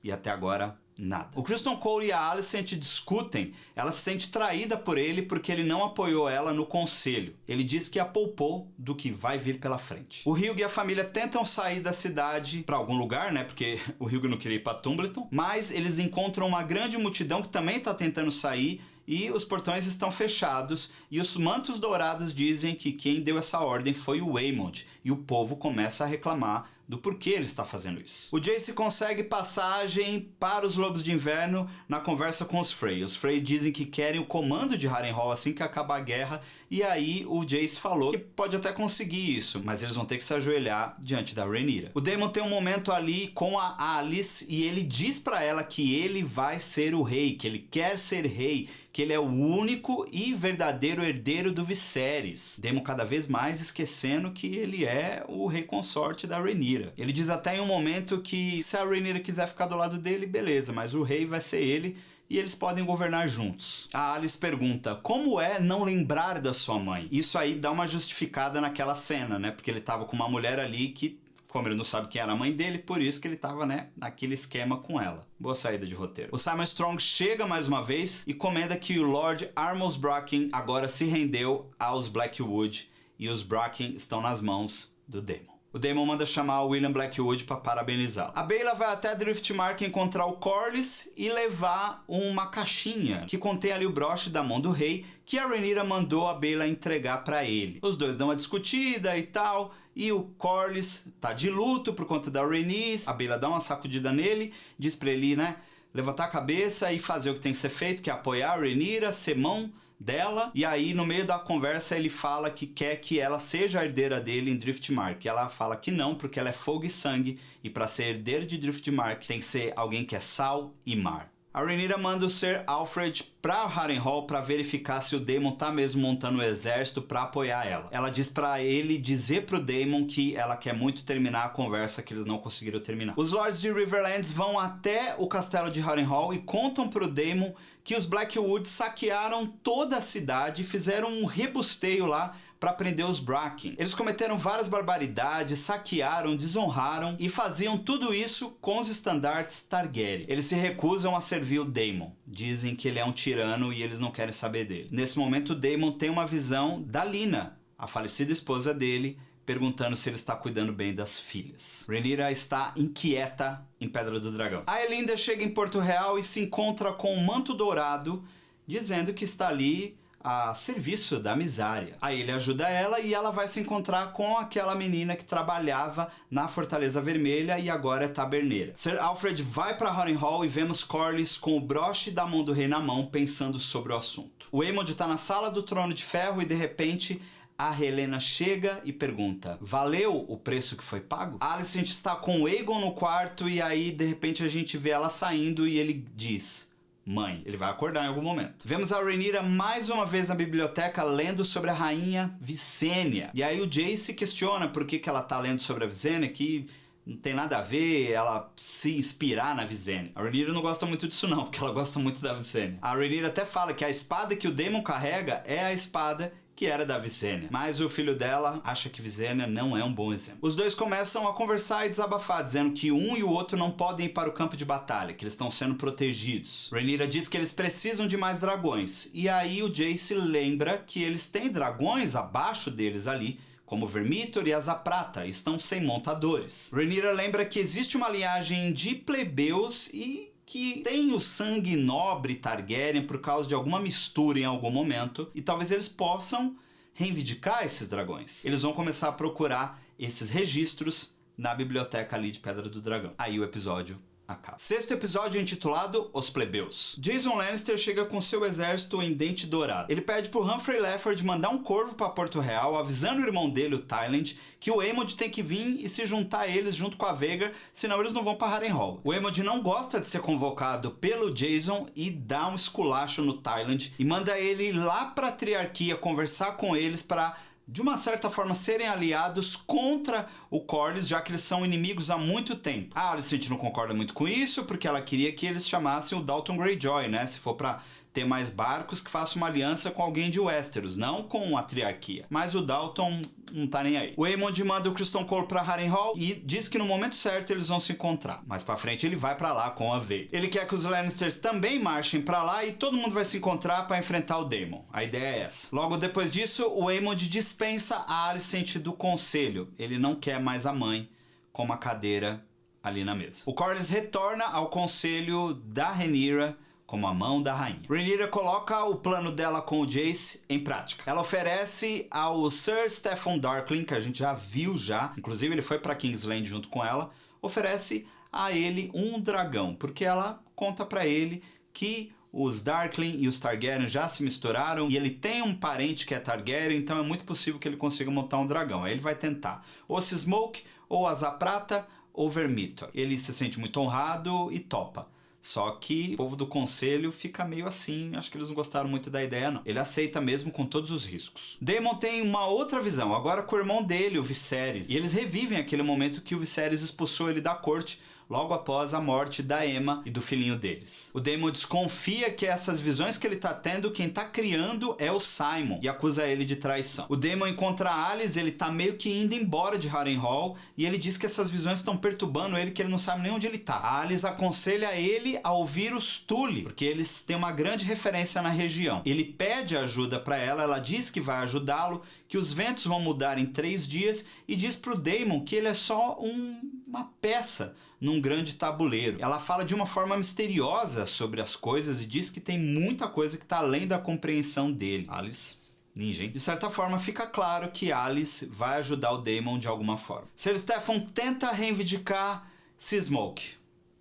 E até agora nada. O Criston Cole e a Alicent discutem. Ela se sente traída por ele porque ele não apoiou ela no conselho. Ele diz que a poupou do que vai vir pela frente. O Hugh e a família tentam sair da cidade para algum lugar, né? Porque o Hugh não queria ir para Tumbleton. Mas eles encontram uma grande multidão que também está tentando sair e os portões estão fechados e os mantos dourados dizem que quem deu essa ordem foi o Aemond e o povo começa a reclamar do porquê ele está fazendo isso. O Jace consegue passagem para os Lobos de Inverno na conversa com os Frey. Os Frey dizem que querem o comando de Harrenhal assim que acabar a guerra e aí o Jace falou que pode até conseguir isso, mas eles vão ter que se ajoelhar diante da Rhaenyra. O Daemon tem um momento ali com a Alice e ele diz para ela que ele vai ser o rei, que ele quer ser rei, que ele é o único e verdadeiro herdeiro do Viserys. Daemon cada vez mais esquecendo que ele é o rei consorte da Rhaenyra. Ele diz até em um momento que se a Rhaenyra quiser ficar do lado dele, beleza, mas o rei vai ser ele e eles podem governar juntos. A Alice pergunta, como é não lembrar da sua mãe? Isso aí dá uma justificada naquela cena, né? Porque ele tava com uma mulher ali que, como ele não sabe quem era a mãe dele, por isso que ele tava, né, naquele esquema com ela. Boa saída de roteiro. O Simon Strong chega mais uma vez e comenta que o Lord Armos Bracken agora se rendeu aos Blackwood e os Bracken estão nas mãos do Daemon. O Daemon manda chamar o William Blackwood para parabenizá-lo. A Baela vai até Driftmark encontrar o Corlys e levar uma caixinha que contém ali o broche da mão do rei que a Rhaenyra mandou a Baela entregar para ele. Os dois dão uma discutida e tal, e o Corlys tá de luto por conta da Rhaenys. A Baela dá uma sacudida nele, diz pra ele, né, levantar a cabeça e fazer o que tem que ser feito, que é apoiar a Rhaenyra, ser mão dela, e aí no meio da conversa ele fala que quer que ela seja a herdeira dele em Driftmark. Ela fala que não, porque ela é fogo e sangue, e para ser herdeira de Driftmark tem que ser alguém que é sal e mar. A Rhaenyra manda o Sir Alfred pra Harrenhal pra verificar se o Daemon tá mesmo montando o exército pra apoiar ela. Ela diz pra ele dizer pro Daemon que ela quer muito terminar a conversa que eles não conseguiram terminar. Os Lords de Riverlands vão até o castelo de Harrenhal e contam pro Daemon que os Blackwood saquearam toda a cidade e fizeram um rebusteio lá para prender os Bracken. Eles cometeram várias barbaridades, saquearam, desonraram e faziam tudo isso com os estandartes Targaryen. Eles se recusam a servir o Daemon. Dizem que ele é um tirano e eles não querem saber dele. Nesse momento, o Daemon tem uma visão da Lina, a falecida esposa dele, perguntando se ele está cuidando bem das filhas. Rhaenyra está inquieta em Pedra do Dragão. A Elinda chega em Porto Real e se encontra com o Manto Dourado, dizendo que está ali a serviço da Mysaria. Aí ele ajuda ela e ela vai se encontrar com aquela menina que trabalhava na Fortaleza Vermelha e agora é taberneira. Sir Alfred vai para Harrenhal e vemos Corlys com o broche da mão do rei na mão pensando sobre o assunto. O Aemond está na sala do Trono de Ferro e de repente a Helena chega e pergunta: valeu o preço que foi pago? A Alicent está com o Aegon no quarto e aí de repente a gente vê ela saindo e ele diz: mãe, ele vai acordar em algum momento. Vemos a Rhaenyra mais uma vez na biblioteca lendo sobre a rainha Visenya. E aí o Jace questiona por que ela tá lendo sobre a Visenya, que não tem nada a ver ela se inspirar na Visenya. A Rhaenyra não gosta muito disso não, porque ela gosta muito da Visenya. A Rhaenyra até fala que a espada que o Daemon carrega é a espada que era da Visenya. Mas o filho dela acha que Visenya não é um bom exemplo. Os dois começam a conversar e desabafar, dizendo que um e o outro não podem ir para o campo de batalha, que eles estão sendo protegidos. Rhaenyra diz que eles precisam de mais dragões. E aí o Jace lembra que eles têm dragões abaixo deles ali, como Vermithor e Asa Prata, estão sem montadores. Rhaenyra lembra que existe uma linhagem de plebeus e que tem o sangue nobre Targaryen por causa de alguma mistura em algum momento, e talvez eles possam reivindicar esses dragões. Eles vão começar a procurar esses registros na biblioteca ali de Pedra do Dragão. Aí o episódio acaba. Sexto episódio é intitulado Os Plebeus. Jason Lannister chega com seu exército em Dente Dourado. Ele pede pro Humphrey Lefford mandar um corvo para Porto Real, avisando o irmão dele, o Tyland, que o Aemond tem que vir e se juntar a eles junto com a Vhagar, senão eles não vão para Harrenhal. O Aemond não gosta de ser convocado pelo Jason e dá um esculacho no Tyland e manda ele ir lá para a Triarquia conversar com eles para, de uma certa forma, serem aliados contra o Corlys, já que eles são inimigos há muito tempo. A Alicent não concorda muito com isso, porque ela queria que eles chamassem o Dalton Greyjoy, né? Se for pra ter mais barcos, que faça uma aliança com alguém de Westeros, não com a Triarquia. Mas o Dalton não tá nem aí. O Aemond manda o Criston Cole pra Harrenhal e diz que no momento certo eles vão se encontrar. Mais pra frente ele vai pra lá com a Vhagar. Ele quer que os Lannisters também marchem pra lá e todo mundo vai se encontrar pra enfrentar o Daemon. A ideia é essa. Logo depois disso, o Aemond dispensa a Alicent do conselho. Ele não quer mais a mãe com uma cadeira ali na mesa. O Corlys retorna ao conselho da Rhaenyra como a mão da rainha. Rhaenyra coloca o plano dela com o Jace em prática. Ela oferece ao Sir Steffon Darkling, que a gente já viu inclusive ele foi para Kingsland junto com ela, oferece a ele um dragão, porque ela conta para ele que os Darkling e os Targaryen já se misturaram e ele tem um parente que é Targaryen, então é muito possível que ele consiga montar um dragão. Aí ele vai tentar ou se Smoke, ou Asa Prata, ou Vermithor. Ele se sente muito honrado e topa. Só que o povo do conselho fica meio assim, acho que eles não gostaram muito da ideia não. Ele aceita mesmo com todos os riscos. Daemon tem uma outra visão, agora com o irmão dele, o Viserys. E eles revivem aquele momento que o Viserys expulsou ele da corte, logo após a morte da Aemma e do filhinho deles. O Daemon desconfia que essas visões que ele tá tendo, quem tá criando é o Simon, e acusa ele de traição. O Daemon encontra a Alice, ele tá meio que indo embora de Harrenhal, e ele diz que essas visões estão perturbando ele, que ele não sabe nem onde ele tá. A Alice aconselha ele a ouvir os Tully, porque eles têm uma grande referência na região. Ele pede ajuda pra ela, ela diz que vai ajudá-lo, que os ventos vão mudar em 3 dias, e diz pro Daemon que ele é só uma peça num grande tabuleiro. Ela fala de uma forma misteriosa sobre as coisas e diz que tem muita coisa que está além da compreensão dele. Alice, ninja, hein? De certa forma, fica claro que Alice vai ajudar o Daemon de alguma forma. Sir Steffon tenta reivindicar Smoke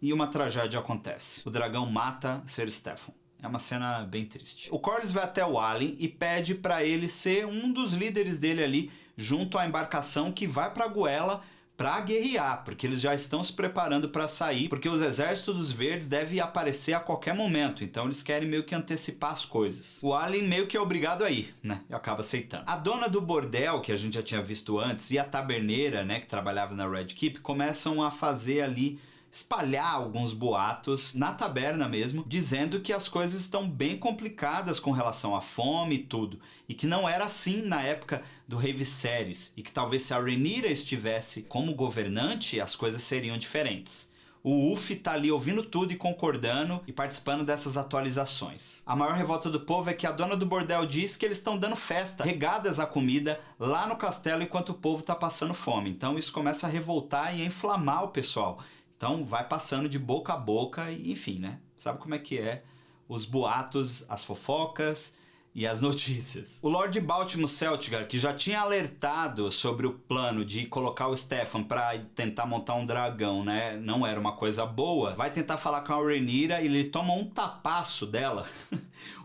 e uma tragédia acontece. O dragão mata Sir Steffon. É uma cena bem triste. O Corlys vai até o Alyn e pede para ele ser um dos líderes dele ali, junto à embarcação que vai para Goela para guerrear, porque eles já estão se preparando para sair, porque os exércitos dos verdes devem aparecer a qualquer momento, então eles querem meio que antecipar as coisas. O Allen meio que é obrigado a ir, né, e acaba aceitando. A dona do bordel, que a gente já tinha visto antes, e a taberneira, né, que trabalhava na Red Keep, começam a fazer ali, espalhar alguns boatos na taberna mesmo, dizendo que as coisas estão bem complicadas com relação à fome e tudo, e que não era assim na época do rei Viserys, e que talvez se a Rhaenyra estivesse como governante, as coisas seriam diferentes. O Uff tá ali ouvindo tudo e concordando e participando dessas atualizações. A maior revolta do povo é que a dona do bordel diz que eles estão dando festa, regadas a comida, lá no castelo enquanto o povo tá passando fome. Então isso começa a revoltar e a inflamar o pessoal. Então vai passando de boca a boca e enfim, né? Sabe como é que é os boatos, as fofocas e as notícias. O Lord Baltimore Celtigar, que já tinha alertado sobre o plano de colocar o Stefan para tentar montar um dragão, né? Não era uma coisa boa. Vai tentar falar com a Rhaenyra e ele toma um tapaço dela.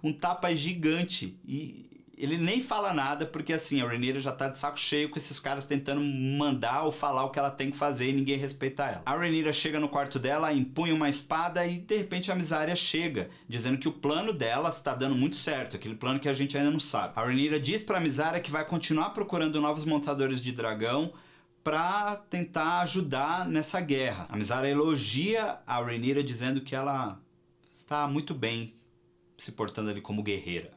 Um tapa gigante. E ele nem fala nada, porque assim, a Rhaenyra já tá de saco cheio com esses caras tentando mandar ou falar o que ela tem que fazer e ninguém respeita ela. A Rhaenyra chega no quarto dela, empunha uma espada e de repente a Mysaria chega, dizendo que o plano dela está dando muito certo, aquele plano que a gente ainda não sabe. A Rhaenyra diz pra Mysaria que vai continuar procurando novos montadores de dragão pra tentar ajudar nessa guerra. A Mysaria elogia a Rhaenyra dizendo que ela está muito bem se portando ali como guerreira.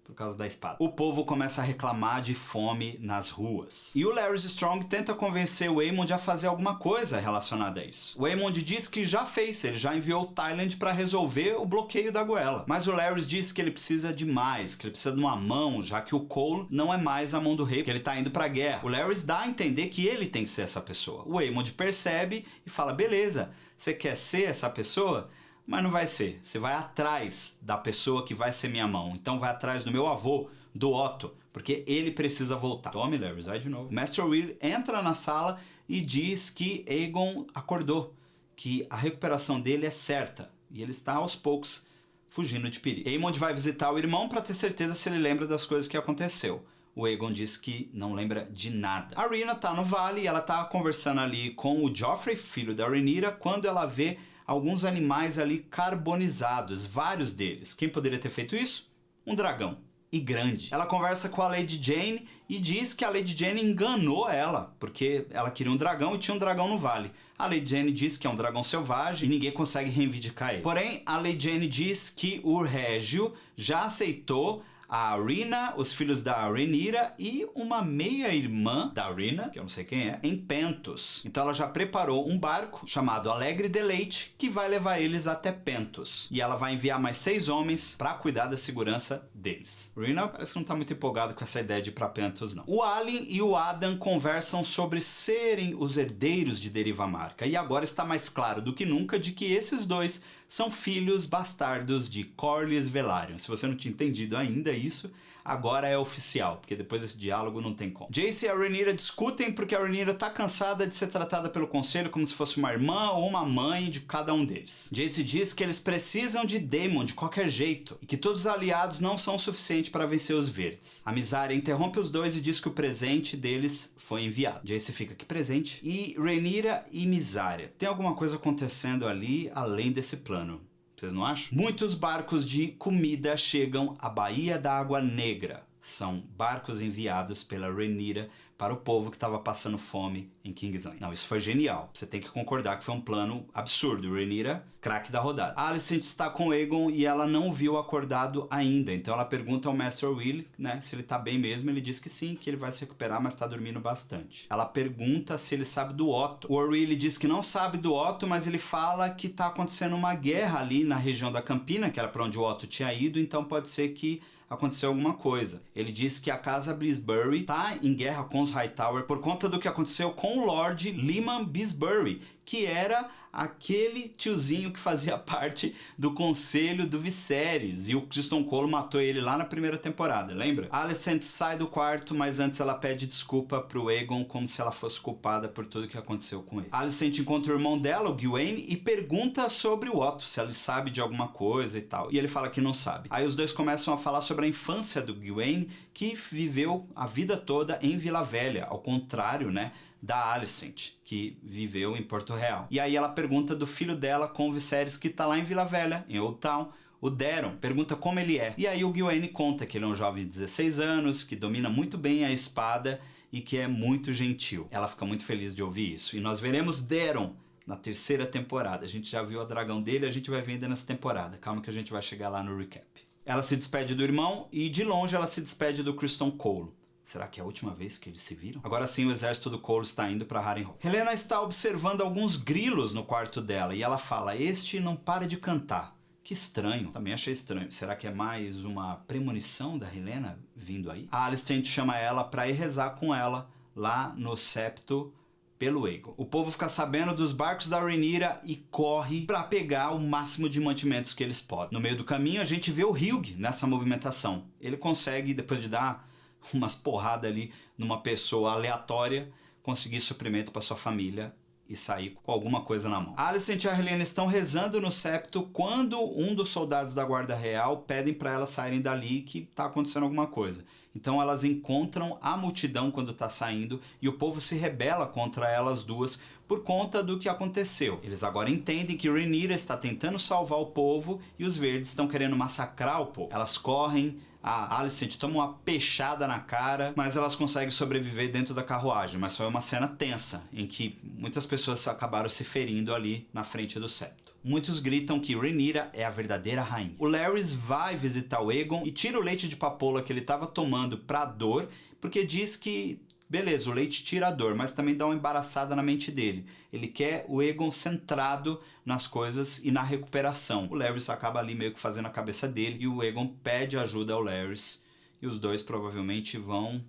Por causa da espada. O povo começa a reclamar de fome nas ruas. E o Larys Strong tenta convencer o Aemond a fazer alguma coisa relacionada a isso. O Aemond diz que já fez, ele já enviou o Tyland para resolver o bloqueio da goela. Mas o Larys diz que ele precisa de mais, que ele precisa de uma mão, já que o Cole não é mais a mão do rei, que ele tá indo pra guerra. O Larys dá a entender que ele tem que ser essa pessoa. O Aemond percebe e fala, beleza, você quer ser essa pessoa? Mas não vai ser. Você vai atrás da pessoa que vai ser minha mão. Então vai atrás do meu avô, do Otto, porque ele precisa voltar. Tome, Larry, vai de novo. Master Will entra na sala e diz que Aegon acordou, que a recuperação dele é certa e ele está aos poucos fugindo de perigo. Aemond vai visitar o irmão para ter certeza se ele lembra das coisas que aconteceu. O Aegon diz que não lembra de nada. A Rhaenyra tá no vale e ela tá conversando ali com o Joffrey, filho da Rhaenyra, quando ela vê alguns animais ali carbonizados, vários deles. Quem poderia ter feito isso? Um dragão. E grande. Ela conversa com a Lady Jane e diz que a Lady Jane enganou ela, porque ela queria um dragão e tinha um dragão no vale. A Lady Jane diz que é um dragão selvagem e ninguém consegue reivindicar ele. Porém, a Lady Jane diz que o Régio já aceitou a Rhaena, os filhos da Rhaenyra e uma meia-irmã da Rhaena, que eu não sei quem é, em Pentos. Então ela já preparou um barco chamado Alegre Deleite, que vai levar eles até Pentos. E ela vai enviar mais 6 homens para cuidar da segurança deles. Rhaena parece que não tá muito empolgado com essa ideia de ir pra Pentos, não. O Alyn e o Adam conversam sobre serem os herdeiros de Deriva Marca. E agora está mais claro do que nunca de que esses dois são filhos bastardos de Corlys Velaryon. Se você não tinha entendido ainda isso, agora é oficial, porque depois desse diálogo não tem como. Jace e a Rhaenyra discutem porque a Rhaenyra tá cansada de ser tratada pelo conselho como se fosse uma irmã ou uma mãe de cada um deles. Jace diz que eles precisam de Daemon de qualquer jeito e que todos os aliados não são suficientes para vencer os verdes. A Mysaria interrompe os dois e diz que o presente deles foi enviado. Jace fica, que presente? E Rhaenyra e Mysaria, tem alguma coisa acontecendo ali além desse plano? Vocês não acham? Muitos barcos de comida chegam à Baía da Água Negra. São barcos enviados pela Rhaenyra para o povo que estava passando fome em King's Landing. Não, isso foi genial. Você tem que concordar que foi um plano absurdo. Rhaenyra, craque da rodada. A Alicent está com Aegon e ela não viu acordado ainda. Então ela pergunta ao Master Will, né, se ele tá bem mesmo. Ele diz que sim, que ele vai se recuperar, mas tá dormindo bastante. Ela pergunta se ele sabe do Otto. O Orwell diz que não sabe do Otto, mas ele fala que tá acontecendo uma guerra ali na região da Campina, que era para onde o Otto tinha ido, então pode ser que aconteceu alguma coisa. Ele diz que a casa Blisbury tá em guerra com os Hightower por conta do que aconteceu com o Lord Lyman Blisbury, que era aquele tiozinho que fazia parte do conselho do Viserys, e o Criston Cole matou ele lá na primeira temporada, lembra? Alicent sai do quarto, mas antes ela pede desculpa pro Aegon como se ela fosse culpada por tudo que aconteceu com ele. Alicent encontra o irmão dela, o Gywayne, e pergunta sobre o Otto, se ele sabe de alguma coisa e tal, e ele fala que não sabe. Aí os dois começam a falar sobre a infância do Gywayne, que viveu a vida toda em Vila Velha, ao contrário, né, da Alicent, que viveu em Porto Real. E aí ela pergunta do filho dela com o Viserys, que tá lá em Vila Velha, em Old Town. O Daeron pergunta como ele é. E aí o Gwyane conta que ele é um jovem de 16 anos, que domina muito bem a espada e que é muito gentil. Ela fica muito feliz de ouvir isso. E nós veremos Daeron na 3ª temporada. A gente já viu o dragão dele, a gente vai ver ainda nessa temporada. Calma que a gente vai chegar lá no recap. Ela se despede do irmão e de longe ela se despede do Criston Cole. Será que é a última vez que eles se viram? Agora sim, o exército do Cole está indo para Harrenhal. Helena está observando alguns grilos no quarto dela e ela fala: este não para de cantar. Que estranho. Também achei estranho. Será que é mais uma premonição da Helena vindo aí? A Alicent chama ela para ir rezar com ela lá no septo pelo Aegon. O povo fica sabendo dos barcos da Rhaenyra e corre para pegar o máximo de mantimentos que eles podem. No meio do caminho a gente vê o Hugh nessa movimentação. Ele consegue, depois de dar umas porradas ali numa pessoa aleatória, conseguir suprimento para sua família e sair com alguma coisa na mão. A Alicent e a Helena estão rezando no septo quando um dos soldados da guarda real pedem para elas saírem dali, que tá acontecendo alguma coisa. Então elas encontram a multidão quando tá saindo e o povo se rebela contra elas duas por conta do que aconteceu. Eles agora entendem que Rhaenyra está tentando salvar o povo e os verdes estão querendo massacrar o povo. Elas correm, a Alicent toma uma peixada na cara, mas elas conseguem sobreviver dentro da carruagem. Mas foi uma cena tensa, em que muitas pessoas acabaram se ferindo ali na frente do septo. Muitos gritam que Rhaenyra é a verdadeira rainha. O Larys vai visitar o Aegon e tira o leite de papoula que ele estava tomando pra dor, porque diz que, beleza, o leite tira a dor, mas também dá uma embaraçada na mente dele. Ele quer o Aegon centrado nas coisas e na recuperação. O Larys acaba ali meio que fazendo a cabeça dele e o Aegon pede ajuda ao Larys. E os dois provavelmente vão,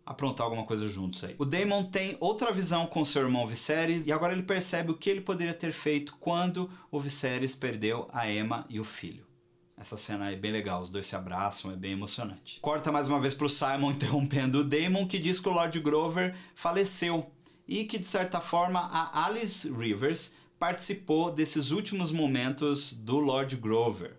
aprontar alguma coisa juntos aí. O Daemon tem outra visão com seu irmão Viserys e agora ele percebe o que ele poderia ter feito quando o Viserys perdeu a Aemma e o filho. Essa cena é bem legal, os dois se abraçam, é bem emocionante. Corta mais uma vez pro Simon interrompendo o Daemon, que diz que o Lord Grover faleceu e que, de certa forma, a Alice Rivers participou desses últimos momentos do Lord Grover.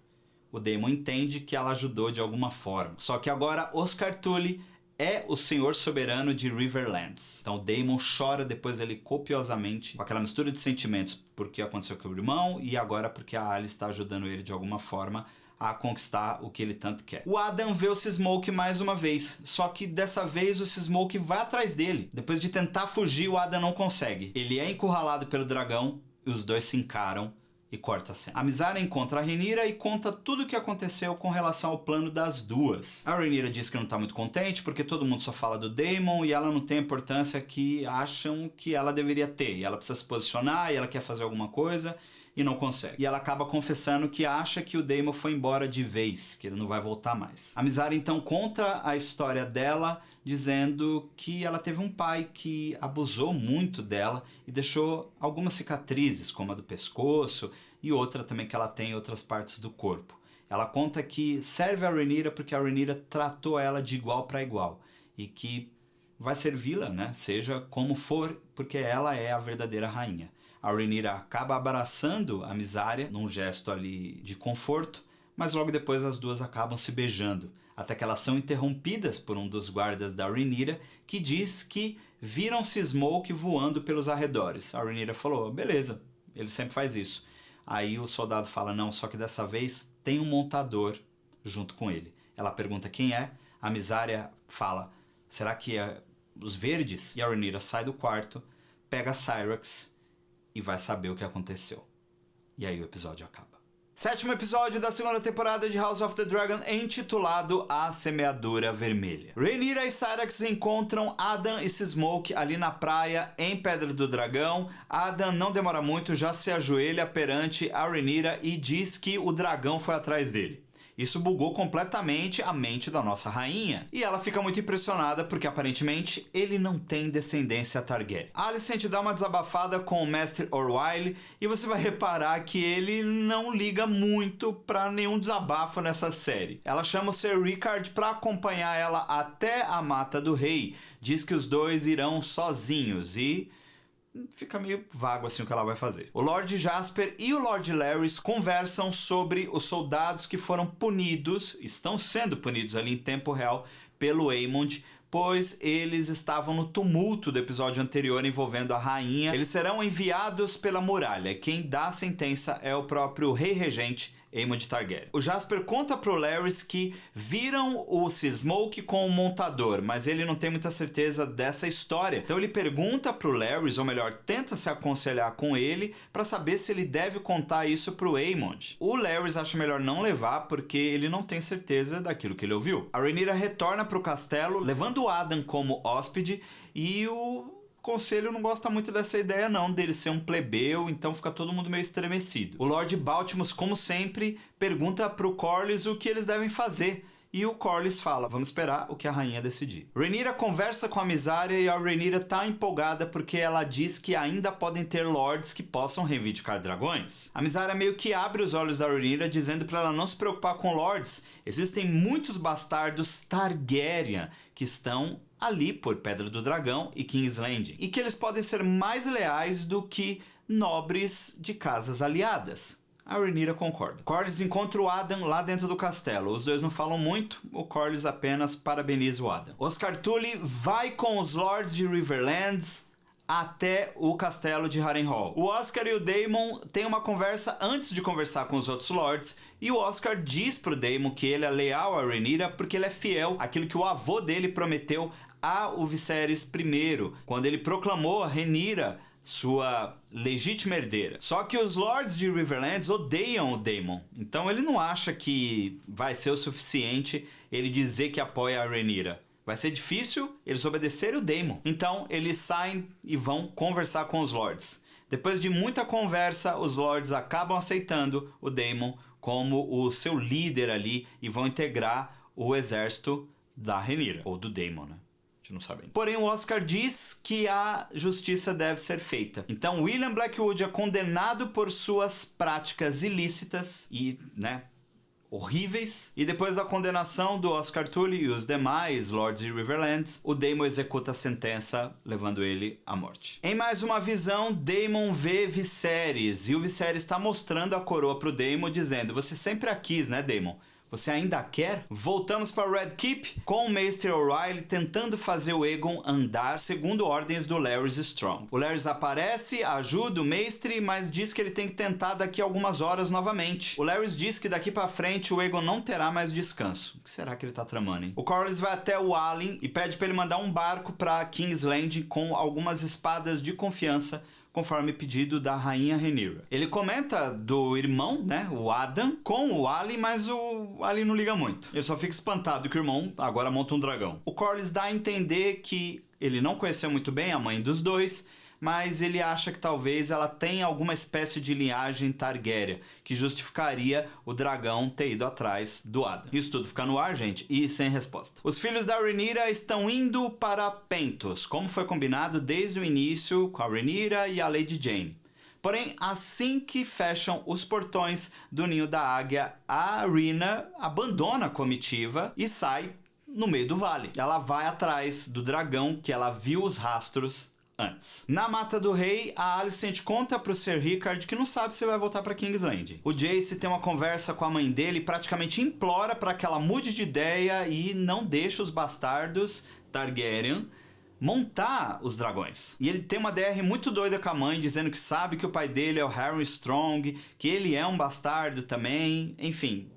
O Daemon entende que ela ajudou de alguma forma. Só que agora Oscar Tully é o senhor soberano de Riverlands. Então o Daemon chora depois ele copiosamente, com aquela mistura de sentimentos, porque aconteceu com o irmão e agora porque a Alice está ajudando ele de alguma forma a conquistar o que ele tanto quer. O Adam vê o Smoke mais uma vez, só que dessa vez o Smoke vai atrás dele. Depois de tentar fugir, o Adam não consegue. Ele é encurralado pelo dragão e os dois se encaram e corta a cena. A Mysaria encontra a Rhaenyra e conta tudo o que aconteceu com relação ao plano das duas. A Rhaenyra diz que não tá muito contente porque todo mundo só fala do Daemon e ela não tem a importância que acham que ela deveria ter. E ela precisa se posicionar e ela quer fazer alguma coisa e não consegue. E ela acaba confessando que acha que o Daemon foi embora de vez, que ele não vai voltar mais. A Mysaria então conta a história dela, dizendo que ela teve um pai que abusou muito dela e deixou algumas cicatrizes, como a do pescoço e outra também que ela tem em outras partes do corpo. Ela conta que serve a Rhaenyra porque a Rhaenyra tratou ela de igual para igual e que vai servi-la, seja como for, porque ela é a verdadeira rainha. A Rhaenyra acaba abraçando a Mysaria num gesto ali de conforto, mas logo depois as duas acabam se beijando, até que elas são interrompidas por um dos guardas da Rhaenyra, que diz que viram Smoke voando pelos arredores. A Rhaenyra falou, beleza, ele sempre faz isso. Aí o soldado fala, não, só que dessa vez tem um montador junto com ele. Ela pergunta quem é, a Mysaria fala, será que é os verdes? E a Rhaenyra sai do quarto, pega a Syrax e vai saber o que aconteceu. E aí o episódio acaba. 7º episódio da 2ª temporada de House of the Dragon, intitulado A Semeadura Vermelha. Rhaenyra e Syrax encontram Adam e Smoke ali na praia, em Pedra do Dragão. Adam não demora muito, já se ajoelha perante a Rhaenyra e diz que o dragão foi atrás dele. Isso bugou completamente a mente da nossa rainha. E ela fica muito impressionada porque, aparentemente, ele não tem descendência Targaryen. A Alicent dá uma desabafada com o Mestre Orwyle e você vai reparar que ele não liga muito pra nenhum desabafo nessa série. Ela chama o Sir Rickard pra acompanhar ela até a Mata do Rei. Diz que os dois irão sozinhos e fica meio vago assim o que ela vai fazer. O Lord Jasper e o Lord Larys conversam sobre os soldados que foram punidos, estão sendo punidos ali em tempo real pelo Aemond pois eles estavam no tumulto do episódio anterior envolvendo a rainha. Eles serão enviados pela muralha. Quem dá a sentença é o próprio rei regente, Aemond Targaryen. O Jasper conta pro Larys que viram o Sea-Smoke com o montador, mas ele não tem muita certeza dessa história. Então ele pergunta pro Larys, ou melhor, tenta se aconselhar com ele para saber se ele deve contar isso pro Aemond. O Larys acha melhor não levar porque ele não tem certeza daquilo que ele ouviu. A Rhaenyra retorna pro castelo, levando o Adam como hóspede, e o Conselho não gosta muito dessa ideia não, dele ser um plebeu, então fica todo mundo meio estremecido. O Lord Baltimore, como sempre, pergunta pro Corlys o que eles devem fazer. E o Corlys fala, vamos esperar o que a rainha decidir. Rhaenyra conversa com a Mysaria e a Rhaenyra tá empolgada porque ela diz que ainda podem ter lords que possam reivindicar dragões. A Mysaria meio que abre os olhos da Rhaenyra dizendo para ela não se preocupar com lords. Existem muitos bastardos Targaryen que estão ali por Pedra do Dragão e King's Landing, e que eles podem ser mais leais do que nobres de casas aliadas. A Rhaenyra concorda. Corlys encontra o Adam lá dentro do castelo. Os dois não falam muito, o Corlys apenas parabeniza o Adam. Oscar Tully vai com os Lords de Riverlands até o castelo de Harrenhal. O Oscar e o Daemon têm uma conversa antes de conversar com os outros Lords, e o Oscar diz pro Daemon que ele é leal a Rhaenyra porque ele é fiel àquilo que o avô dele prometeu ao Viserys I, quando ele proclamou a Rhaenyra sua legítima herdeira. Só que os Lords de Riverlands odeiam o Daemon, então ele não acha que vai ser o suficiente ele dizer que apoia a Rhaenyra. Vai ser difícil eles obedecerem o Daemon. Então eles saem e vão conversar com os Lords. Depois de muita conversa, os Lords acabam aceitando o Daemon como o seu líder ali e vão integrar o exército da Rhaenyra, ou do Daemon, né? A gente não sabe ainda. Porém, o Oscar diz que a justiça deve ser feita. Então, William Blackwood é condenado por suas práticas ilícitas e, horríveis. E depois da condenação do Oscar Tully e os demais Lords de Riverlands, o Daemon executa a sentença, levando ele à morte. Em mais uma visão, Daemon vê Viserys, e o Viserys está mostrando a coroa pro Daemon, dizendo, você sempre a quis, né, Daemon? Você ainda quer? Voltamos para Red Keep, com o Maester O'Reilly tentando fazer o Aegon andar segundo ordens do Larys Strong. O Larys aparece, ajuda o Maester, mas diz que ele tem que tentar daqui a algumas horas novamente. O Larys diz que daqui para frente o Aegon não terá mais descanso. O que será que ele tá tramando, hein? O Corlys vai até o Alyn e pede para ele mandar um barco para King's Landing com algumas espadas de confiança, conforme pedido da rainha Rhaenyra. Ele comenta do irmão, o Adam, com o Ali, mas o Ali não liga muito. Ele só fica espantado que o irmão agora monta um dragão. O Corlys dá a entender que ele não conheceu muito bem a mãe dos dois, mas ele acha que talvez ela tenha alguma espécie de linhagem Targaryen, que justificaria o dragão ter ido atrás do Adam. Isso tudo fica no ar, gente, e sem resposta. Os filhos da Rhaenyra estão indo para Pentos, como foi combinado desde o início com a Rhaenyra e a Lady Jane. Porém, assim que fecham os portões do Ninho da Águia, a Rhaenyra abandona a comitiva e sai no meio do vale. Ela vai atrás do dragão que ela viu os rastros antes. Na Mata do Rei, a Alicent conta pro Sir Rickard que não sabe se vai voltar para King's Landing. O Jace tem uma conversa com a mãe dele e praticamente implora para que ela mude de ideia e não deixe os bastardos Targaryen montar os dragões. E ele tem uma DR muito doida com a mãe, dizendo que sabe que o pai dele é o Harry Strong, que ele é um bastardo também, enfim.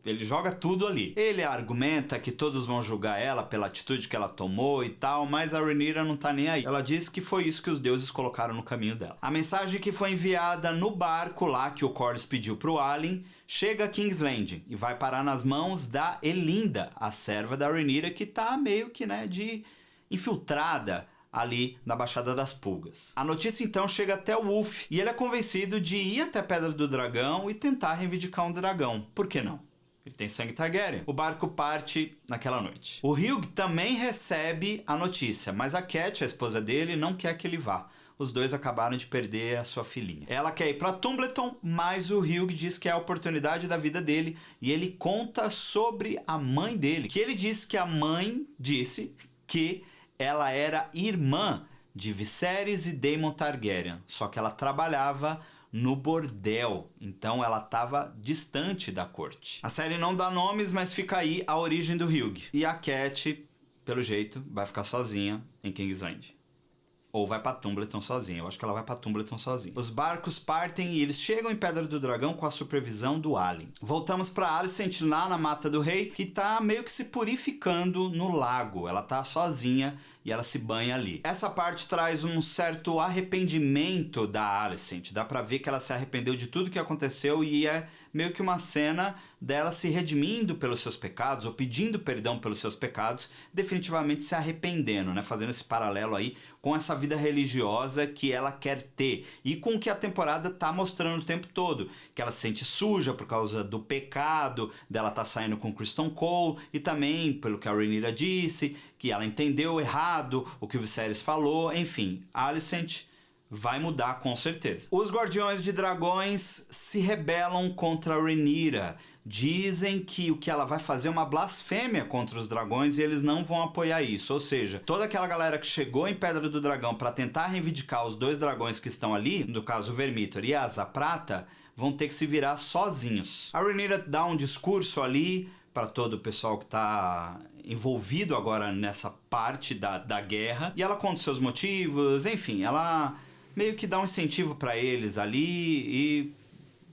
Ele joga tudo ali. Ele argumenta que todos vão julgar ela pela atitude que ela tomou e tal, mas a Rhaenyra não tá nem aí. Ela diz que foi isso que os deuses colocaram no caminho dela. A mensagem que foi enviada no barco lá que o Corlys pediu pro Alyn chega a King's Landing e vai parar nas mãos da Elinda, a serva da Rhaenyra, que tá meio que, de infiltrada ali na Baixada das Pulgas. A notícia então chega até o Wolf e ele é convencido de ir até a Pedra do Dragão e tentar reivindicar um dragão. Por que não? Ele tem sangue Targaryen. O barco parte naquela noite. O Hugh também recebe a notícia, mas a Cat, a esposa dele, não quer que ele vá. Os dois acabaram de perder a sua filhinha. Ela quer ir para Tumbleton, mas o Hugh diz que é a oportunidade da vida dele e ele conta sobre a mãe dele. Que ele diz que a mãe disse que ela era irmã de Viserys e Daemon Targaryen, só que ela trabalhava no bordel, então ela estava distante da corte. A série não dá nomes, mas fica aí a origem do Hugh. E a Cat pelo jeito, vai ficar sozinha em Kingsland. Ou vai pra Tumbleton sozinha. Eu acho que ela vai pra Tumbleton sozinha. Os barcos partem e eles chegam em Pedra do Dragão com a supervisão do Alien. Voltamos pra Alicent lá na Mata do Rei, que tá meio que se purificando no lago. Ela tá sozinha e ela se banha ali. Essa parte traz um certo arrependimento da Alicent. Dá pra ver que ela se arrependeu de tudo que aconteceu e é meio que uma cena dela se redimindo pelos seus pecados, ou pedindo perdão pelos seus pecados, definitivamente se arrependendo, né? Fazendo esse paralelo aí com essa vida religiosa que ela quer ter. E com o que a temporada tá mostrando o tempo todo. Que ela se sente suja por causa do pecado, dela tá saindo com Criston Cole, e também, pelo que a Rhaenyra disse, que ela entendeu errado o que o Viserys falou. Enfim, a Alicent vai mudar com certeza. Os Guardiões de Dragões se rebelam contra a Rhaenyra. Dizem que o que ela vai fazer é uma blasfêmia contra os dragões e eles não vão apoiar isso. Ou seja, toda aquela galera que chegou em Pedra do Dragão para tentar reivindicar os dois dragões que estão ali, no caso o Vermithor e a Asa Prata, vão ter que se virar sozinhos. A Rhaenyra dá um discurso ali para todo o pessoal que está envolvido agora nessa parte da guerra. E ela conta seus motivos, enfim, ela meio que dá um incentivo para eles ali e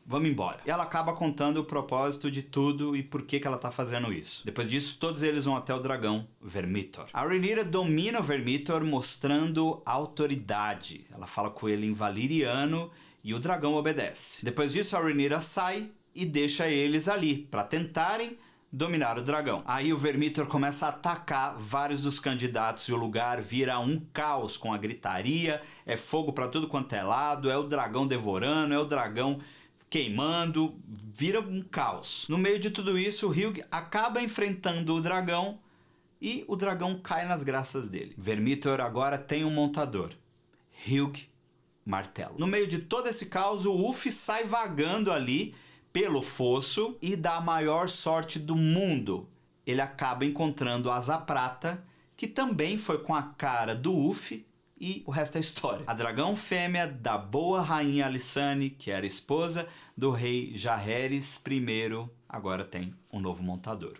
vamos embora. E ela acaba contando o propósito de tudo e por que ela tá fazendo isso. Depois disso, todos eles vão até o dragão Vermithor. A Rhaenyra domina o Vermithor mostrando autoridade. Ela fala com ele em Valyriano e o dragão obedece. Depois disso, a Rhaenyra sai e deixa eles ali para tentarem dominar o dragão. Aí o Vermithor começa a atacar vários dos candidatos e o lugar vira um caos com a gritaria, é fogo para tudo quanto é lado, é o dragão devorando, é o dragão queimando, vira um caos. No meio de tudo isso, o Hugh acaba enfrentando o dragão e o dragão cai nas graças dele. Vermithor agora tem um montador, Hugh Martelo. No meio de todo esse caos, o Ulf sai vagando ali pelo fosso e dá a maior sorte do mundo. Ele acaba encontrando a Asa Prata, que também foi com a cara do Ulf, e o resto é história. A dragão fêmea da boa rainha Alysanne, que era esposa do rei Jaehaerys I, agora tem um novo montador,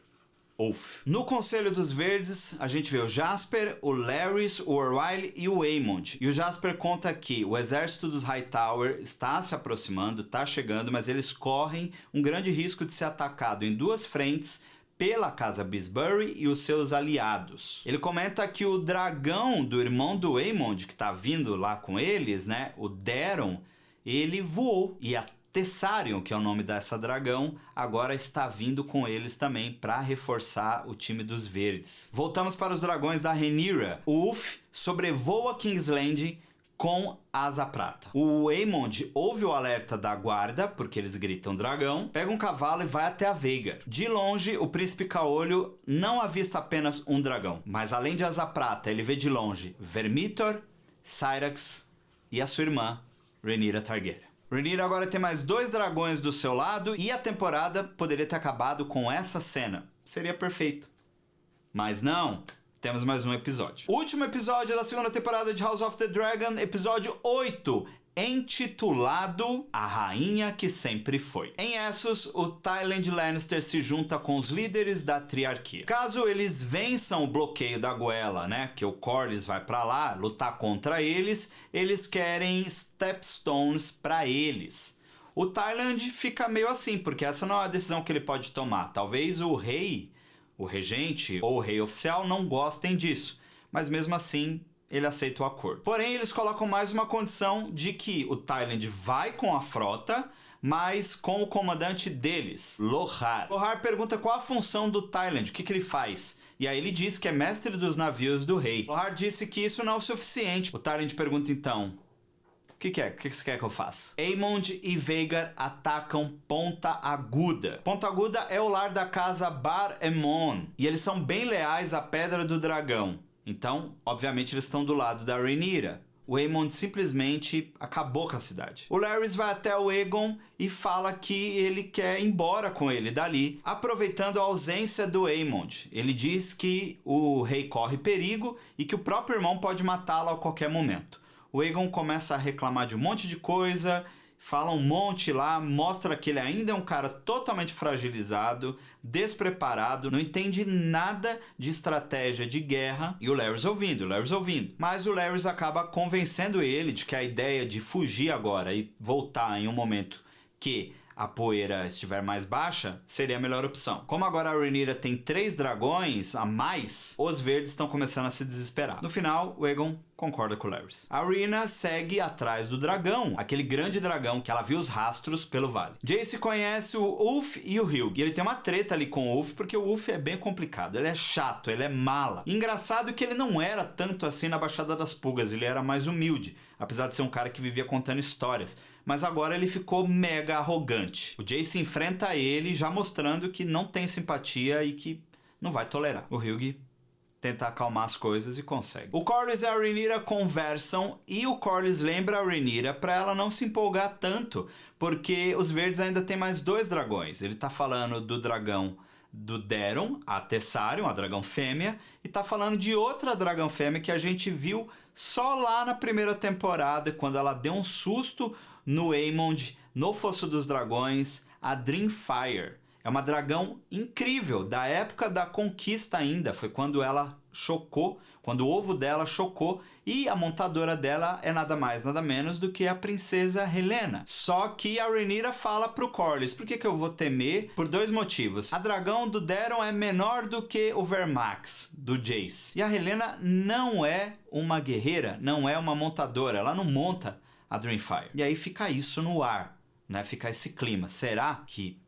Ulf. No Conselho dos Verdes, a gente vê o Jasper, o Larys, o Orwyle e o Aemond. E o Jasper conta que o exército dos Hightower está se aproximando, está chegando, mas eles correm um grande risco de ser atacado em duas frentes pela Casa Beesbury e os seus aliados. Ele comenta que o dragão do irmão do Aemond, que está vindo lá com eles, né, o Daeron, ele voou. E a Tessarion, que é o nome dessa dragão, agora está vindo com eles também para reforçar o time dos verdes. Voltamos para os dragões da Rhaenyra. O Ulf sobrevoa Kingsland com Asa Prata. O Aemond ouve o alerta da guarda, porque eles gritam dragão, pega um cavalo e vai até a Vhagar. De longe, o príncipe Caolho não avista apenas um dragão, mas além de Asa Prata, ele vê de longe Vermithor, Syrax e a sua irmã, Rhaenyra Targaryen. Rhaenyra agora tem mais 2 dragões do seu lado e a temporada poderia ter acabado com essa cena. Seria perfeito. Mas não, temos mais um episódio. Último episódio da segunda temporada de House of the Dragon, episódio 8, intitulado A Rainha que Sempre Foi. Em Essos, o Tywin Lannister se junta com os líderes da Triarquia. Caso eles vençam o bloqueio da goela, né, que o Corlys vai pra lá lutar contra eles, eles querem Stepstones pra eles. O Tywin fica meio assim, porque essa não é a decisão que ele pode tomar. Talvez o rei, o regente ou o rei oficial não gostem disso, mas mesmo assim ele aceita o acordo. Porém, eles colocam mais uma condição de que o Tywin vai com a frota, mas com o comandante deles, Lothar. Lothar pergunta qual a função do Tywin, o que ele faz. E aí ele diz que é mestre dos navios do rei. Lothar disse que isso não é o suficiente. O Tywin pergunta então: o que você quer que eu faça? Aemond e Vhagar atacam Ponta Aguda. Ponta Aguda é o lar da casa Bar-Aemon. E eles são bem leais à Pedra do Dragão. Então, obviamente, eles estão do lado da Rhaenyra. O Aemond simplesmente acabou com a cidade. O Larys vai até o Aegon e fala que ele quer ir embora com ele dali, aproveitando a ausência do Aemond. Ele diz que o rei corre perigo e que o próprio irmão pode matá-lo a qualquer momento. O Aegon começa a reclamar de um monte de coisa, fala um monte lá, mostra que ele ainda é um cara totalmente fragilizado, despreparado, não entende nada de estratégia de guerra. E o Larrys ouvindo. Mas o Larrys acaba convencendo ele de que a ideia de fugir agora e voltar em um momento que a poeira estiver mais baixa, seria a melhor opção. Como agora a Rhaenyra tem 3 dragões a mais, os verdes estão começando a se desesperar. No final, o Aegon concorda com o Larrys. A Rhaenyra segue atrás do dragão, aquele grande dragão que ela viu os rastros pelo vale. Jace conhece o Ulf e o Hugh, e ele tem uma treta ali com o Ulf, porque o Ulf é bem complicado, ele é chato, ele é mala. Engraçado que ele não era tanto assim na Baixada das Pulgas, ele era mais humilde, apesar de ser um cara que vivia contando histórias. Mas agora ele ficou mega arrogante. O Jace enfrenta ele, já mostrando que não tem simpatia e que não vai tolerar. O Hugh tenta acalmar as coisas e consegue. O Corlys e a Rhaenyra conversam e o Corlys lembra a Rhaenyra pra ela não se empolgar tanto, porque os verdes ainda tem mais 2 dragões. Ele tá falando do dragão do Daeron, a Tessarion, a dragão fêmea, e tá falando de outra dragão fêmea que a gente viu só lá na primeira temporada, quando ela deu um susto no Aemond, no Fosso dos Dragões, a Dreamfire. É uma dragão incrível, da época da conquista ainda, foi quando ela chocou, quando o ovo dela chocou, e a montadora dela é nada mais, nada menos do que a princesa Helaena. Só que a Rhaenyra fala pro Corlys, por que eu vou temer? Por 2 motivos. A dragão do Daeron é menor do que o Vermax, do Jace. E a Helaena não é uma guerreira, não é uma montadora, ela não monta a Dreamfire. E aí fica isso no ar, né? Fica esse clima. Será que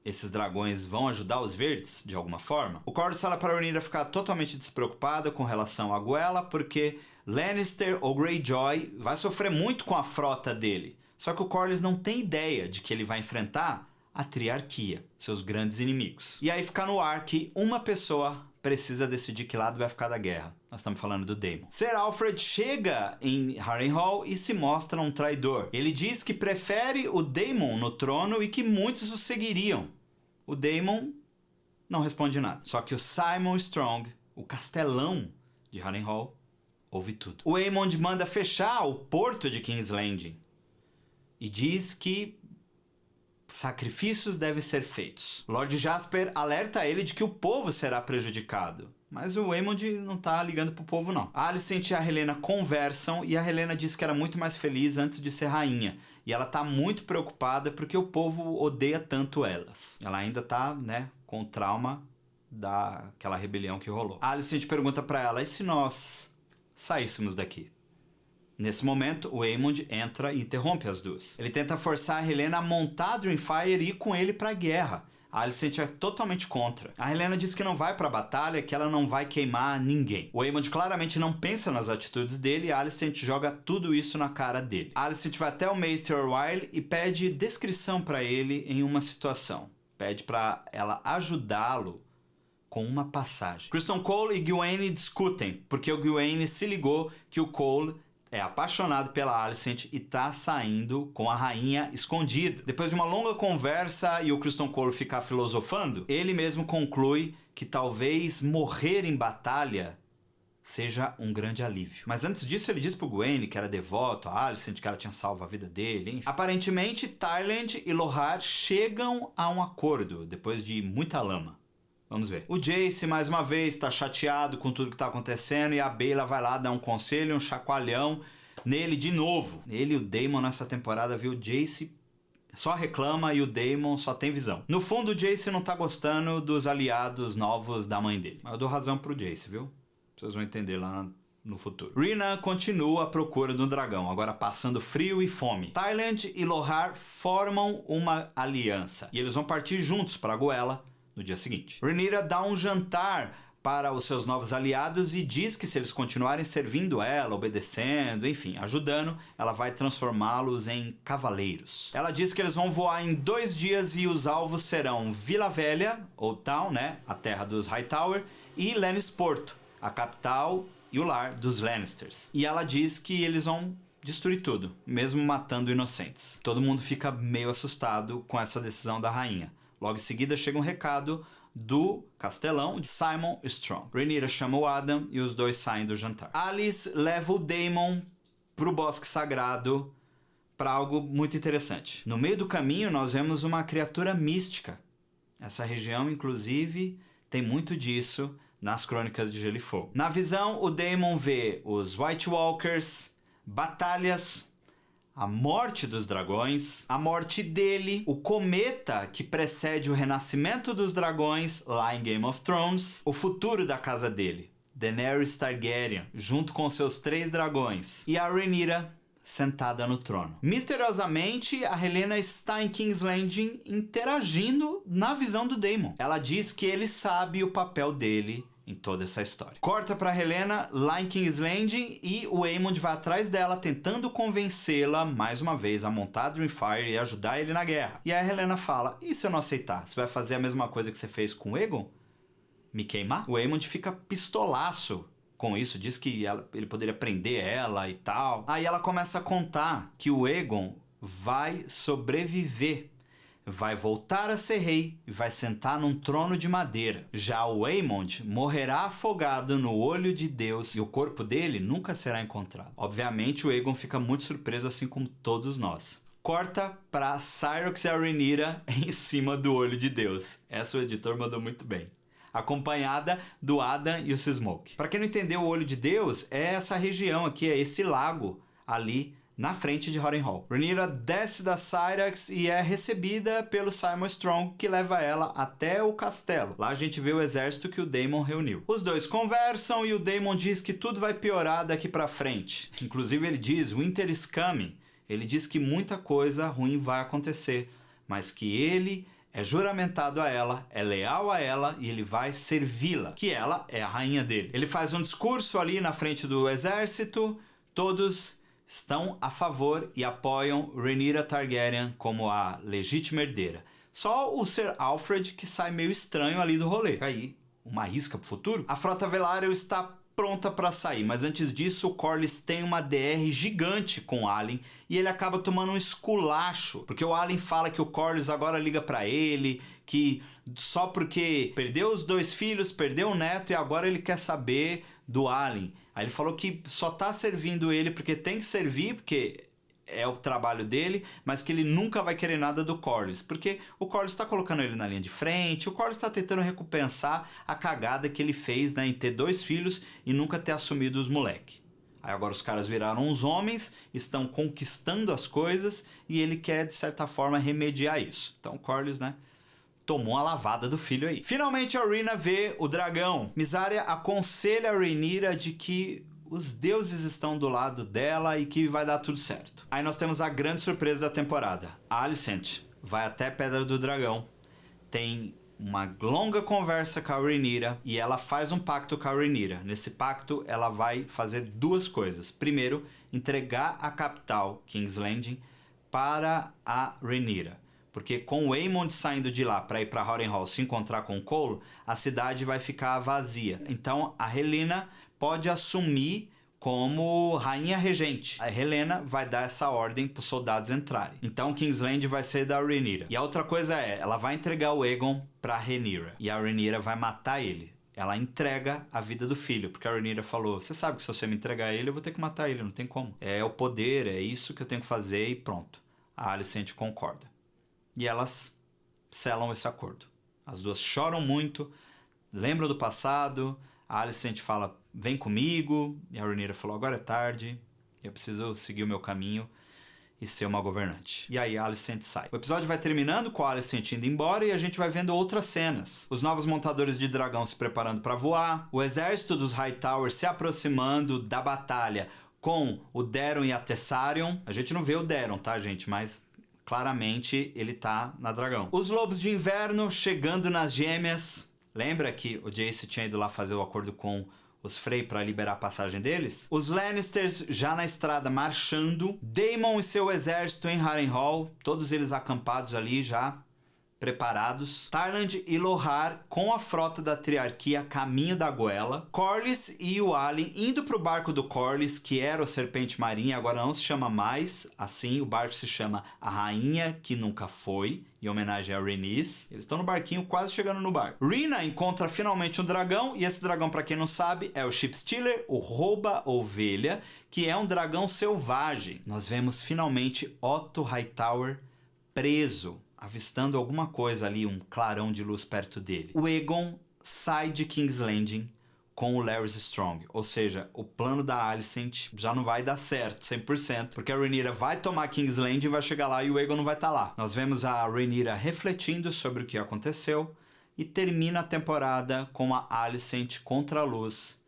esses dragões vão ajudar os verdes de alguma forma? O Corlys fala para a Rhaenyra ficar totalmente despreocupada com relação a Goela, porque Lannister ou Greyjoy vai sofrer muito com a frota dele. Só que o Corlys não tem ideia de que ele vai enfrentar a Triarquia, seus grandes inimigos. E aí fica no ar que uma pessoa precisa decidir que lado vai ficar da guerra. Nós estamos falando do Daemon. Ser Alfred chega em Harrenhal e se mostra um traidor. Ele diz que prefere o Daemon no trono e que muitos o seguiriam. O Daemon não responde nada. Só que o Simon Strong, o castelão de Harrenhal, ouve tudo. O Aemond manda fechar o porto de King's Landing e diz que sacrifícios devem ser feitos. Lord Jasper alerta ele de que o povo será prejudicado. Mas o Aemond não tá ligando pro povo, não. A Alicent e a Helaena conversam e a Helaena diz que era muito mais feliz antes de ser rainha. E ela tá muito preocupada porque o povo odeia tanto elas. Ela ainda tá, né, com o trauma daquela rebelião que rolou. A Alicent pergunta pra ela, e se nós saíssemos daqui? Nesse momento, o Aemond entra e interrompe as duas. Ele tenta forçar a Helaena a montar a Dreamfire e ir com ele pra guerra. A Alicent é totalmente contra. A Helaena diz que não vai pra batalha, que ela não vai queimar ninguém. O Aemond claramente não pensa nas atitudes dele e a Alicent joga tudo isso na cara dele. A Alicent vai até o Maester Orwyle e pede descrição pra ele em uma situação. Pede pra ela ajudá-lo com uma passagem. Criston Cole e Gwyane discutem, porque o Gwyane se ligou que o Cole é apaixonado pela Alicent e tá saindo com a rainha escondida. Depois de uma longa conversa e o Criston Cole ficar filosofando, ele mesmo conclui que talvez morrer em batalha seja um grande alívio. Mas antes disso ele diz pro Gwyane que era devoto a Alicent, que ela tinha salvo a vida dele, enfim. Aparentemente, Tyland e Lohar chegam a um acordo, depois de muita lama. Vamos ver. O Jace, mais uma vez, tá chateado com tudo que tá acontecendo e a Baela vai lá dar um conselho, um chacoalhão nele de novo. Ele e o Daemon nessa temporada, viu? O Jace só reclama e o Daemon só tem visão. No fundo, o Jace não tá gostando dos aliados novos da mãe dele. Mas eu dou razão pro Jace, viu? Vocês vão entender lá no futuro. Rhaena continua à procura do dragão, agora passando frio e fome. Tyland e Lohar formam uma aliança e eles vão partir juntos para Goela no dia seguinte. Rhaenyra dá um jantar para os seus novos aliados e diz que se eles continuarem servindo ela, obedecendo, enfim, ajudando, ela vai transformá-los em cavaleiros. Ela diz que eles vão voar em 2 dias e os alvos serão Vila Velha, ou Town, né, a terra dos Hightower, e Lannisporto, a capital e o lar dos Lannisters. E ela diz que eles vão destruir tudo, mesmo matando inocentes. Todo mundo fica meio assustado com essa decisão da rainha. Logo em seguida chega um recado do castelão de Simon Strong. Rhaenyra chama o Adam e os dois saem do jantar. Alice leva o Daemon pro bosque sagrado para algo muito interessante. No meio do caminho, nós vemos uma criatura mística. Essa região, inclusive, tem muito disso nas Crônicas de Gelo e Fogo. Na visão, o Daemon vê os White Walkers, batalhas, a morte dos dragões, a morte dele, o cometa que precede o renascimento dos dragões lá em Game of Thrones, o futuro da casa dele, Daenerys Targaryen, junto com seus 3 dragões, e a Rhaenyra sentada no trono. Misteriosamente, a Helaena está em King's Landing interagindo na visão do Daemon. Ela diz que ele sabe o papel dele em toda essa história. Corta pra Helaena lá em King's Landing e o Aemond vai atrás dela tentando convencê-la, mais uma vez, a montar Dreamfire e ajudar ele na guerra. E a Helaena fala, e se eu não aceitar? Você vai fazer a mesma coisa que você fez com o Aegon? Me queimar? O Aemond fica pistolaço com isso, diz que ele poderia prender ela e tal. Aí ela começa a contar que o Aegon vai sobreviver, vai voltar a ser rei e vai sentar num trono de madeira. Já o Aemond morrerá afogado no olho de Deus e o corpo dele nunca será encontrado. Obviamente o Aegon fica muito surpreso, assim como todos nós. Corta pra Syrox e a Rhaenyra em cima do olho de Deus. Essa o editor mandou muito bem. Acompanhada do Adam e o Smoke. Para quem não entendeu, o Olho de Deus é essa região aqui, é esse lago ali na frente de Harrenhal. Rhaenyra desce da Syrax e é recebida pelo Simon Strong, que leva ela até o castelo. Lá a gente vê o exército que o Daemon reuniu. Os dois conversam e o Daemon diz que tudo vai piorar daqui para frente. Inclusive ele diz, Winter is coming. Ele diz que muita coisa ruim vai acontecer, mas que ele é juramentado a ela, é leal a ela e ele vai servi-la, que ela é a rainha dele. Ele faz um discurso ali na frente do exército, todos estão a favor e apoiam Rhaenyra Targaryen como a legítima herdeira. Só o Ser Alfred que sai meio estranho ali do rolê. Aí, uma isca pro futuro. A frota Velaryon está pronta para sair, mas antes disso o Corlys tem uma DR gigante com o Alyn e ele acaba tomando um esculacho, porque o Alyn fala que o Corlys agora liga para ele, que só porque perdeu os 2 filhos, perdeu o neto e agora ele quer saber do Alyn. Aí ele falou que só tá servindo ele porque tem que servir, porque é o trabalho dele, mas que ele nunca vai querer nada do Corlys, porque o Corlys está colocando ele na linha de frente, o Corlys está tentando recompensar a cagada que ele fez, né, em ter 2 filhos e nunca ter assumido os moleque. Aí agora os caras viraram uns homens, estão conquistando as coisas e ele quer, de certa forma, remediar isso. Então o Corlys, né, tomou uma lavada do filho aí. Finalmente a Rhaenyra vê o dragão. Mysaria aconselha a Rhaenyra de que os deuses estão do lado dela e que vai dar tudo certo. Aí nós temos a grande surpresa da temporada. A Alicent vai até Pedra do Dragão, tem uma longa conversa com a Rhaenyra e ela faz um pacto com a Rhaenyra. Nesse pacto ela vai fazer 2 coisas. Primeiro, entregar a capital, King's Landing, para a Rhaenyra. Porque com o Aemond saindo de lá para ir para Harrenhal se encontrar com o Cole, a cidade vai ficar vazia. Então a Helaena pode assumir como rainha regente. A Helaena vai dar essa ordem para os soldados entrarem. Então King's Landing vai ser da Rhaenyra. E a outra coisa é, ela vai entregar o Aegon para Rhaenyra. E a Rhaenyra vai matar ele. Ela entrega a vida do filho, porque a Rhaenyra falou, você sabe que se você me entregar ele, eu vou ter que matar ele, não tem como. É o poder, é isso que eu tenho que fazer e pronto. A Alicent concorda. E elas selam esse acordo. As duas choram muito, lembram do passado. A Alicent fala, vem comigo. E a Rhaenyra falou, agora é tarde, eu preciso seguir o meu caminho e ser uma governante. E aí a Alicent sai. O episódio vai terminando com a Alicent indo embora e a gente vai vendo outras cenas. Os novos montadores de dragão se preparando para voar, o exército dos Hightower se aproximando da batalha com o Daeron e a Tessarion. A gente não vê o Daeron, tá, gente? Mas claramente ele tá na dragão. Os lobos de inverno chegando nas gêmeas. Lembra que o Jace tinha ido lá fazer o acordo com os Frey para liberar a passagem deles? Os Lannisters já na estrada marchando. Daemon e seu exército em Harrenhal. Todos eles acampados ali já preparados. Tarland e Lohar com a frota da Triarquia a caminho da goela. Corlys e o Alyn indo pro barco do Corlys, que era o Serpente Marinha, agora não se chama mais assim, o barco se chama A Rainha Que Nunca Foi, em homenagem a Rhaenys. Eles estão no barquinho, quase chegando no barco. Rhaena encontra finalmente um dragão, e esse dragão, pra quem não sabe, é o Shipstealer, o Rouba-Ovelha, que é um dragão selvagem. Nós vemos finalmente Otto Hightower preso, avistando alguma coisa ali, um clarão de luz perto dele. O Aegon sai de King's Landing com o Larys Strong, ou seja, o plano da Alicent já não vai dar certo 100%, porque a Rhaenyra vai tomar King's Landing e vai chegar lá e o Aegon não vai estar lá. Nós vemos a Rhaenyra refletindo sobre o que aconteceu e termina a temporada com a Alicent contra a luz,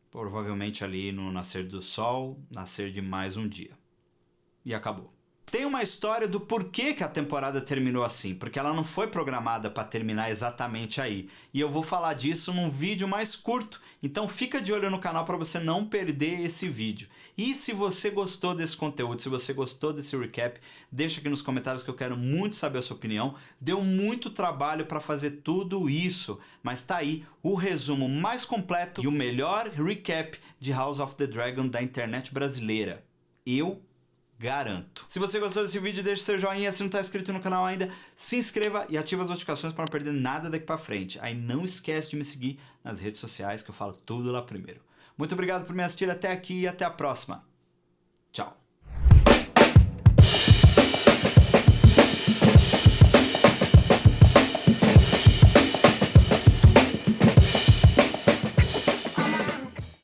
provavelmente ali no nascer do sol, nascer de mais um dia. E acabou. Tem uma história do porquê que a temporada terminou assim, porque ela não foi programada para terminar exatamente aí. E eu vou falar disso num vídeo mais curto, então fica de olho no canal para você não perder esse vídeo. E se você gostou desse conteúdo, se você gostou desse recap, deixa aqui nos comentários que eu quero muito saber a sua opinião. Deu muito trabalho para fazer tudo isso, mas tá aí o resumo mais completo e o melhor recap de House of the Dragon da internet brasileira. Eu garanto. Se você gostou desse vídeo, deixa seu joinha. Se não está inscrito no canal ainda, se inscreva e ative as notificações para não perder nada daqui para frente. Aí não esquece de me seguir nas redes sociais que eu falo tudo lá primeiro. Muito obrigado por me assistir até aqui e até a próxima. Tchau.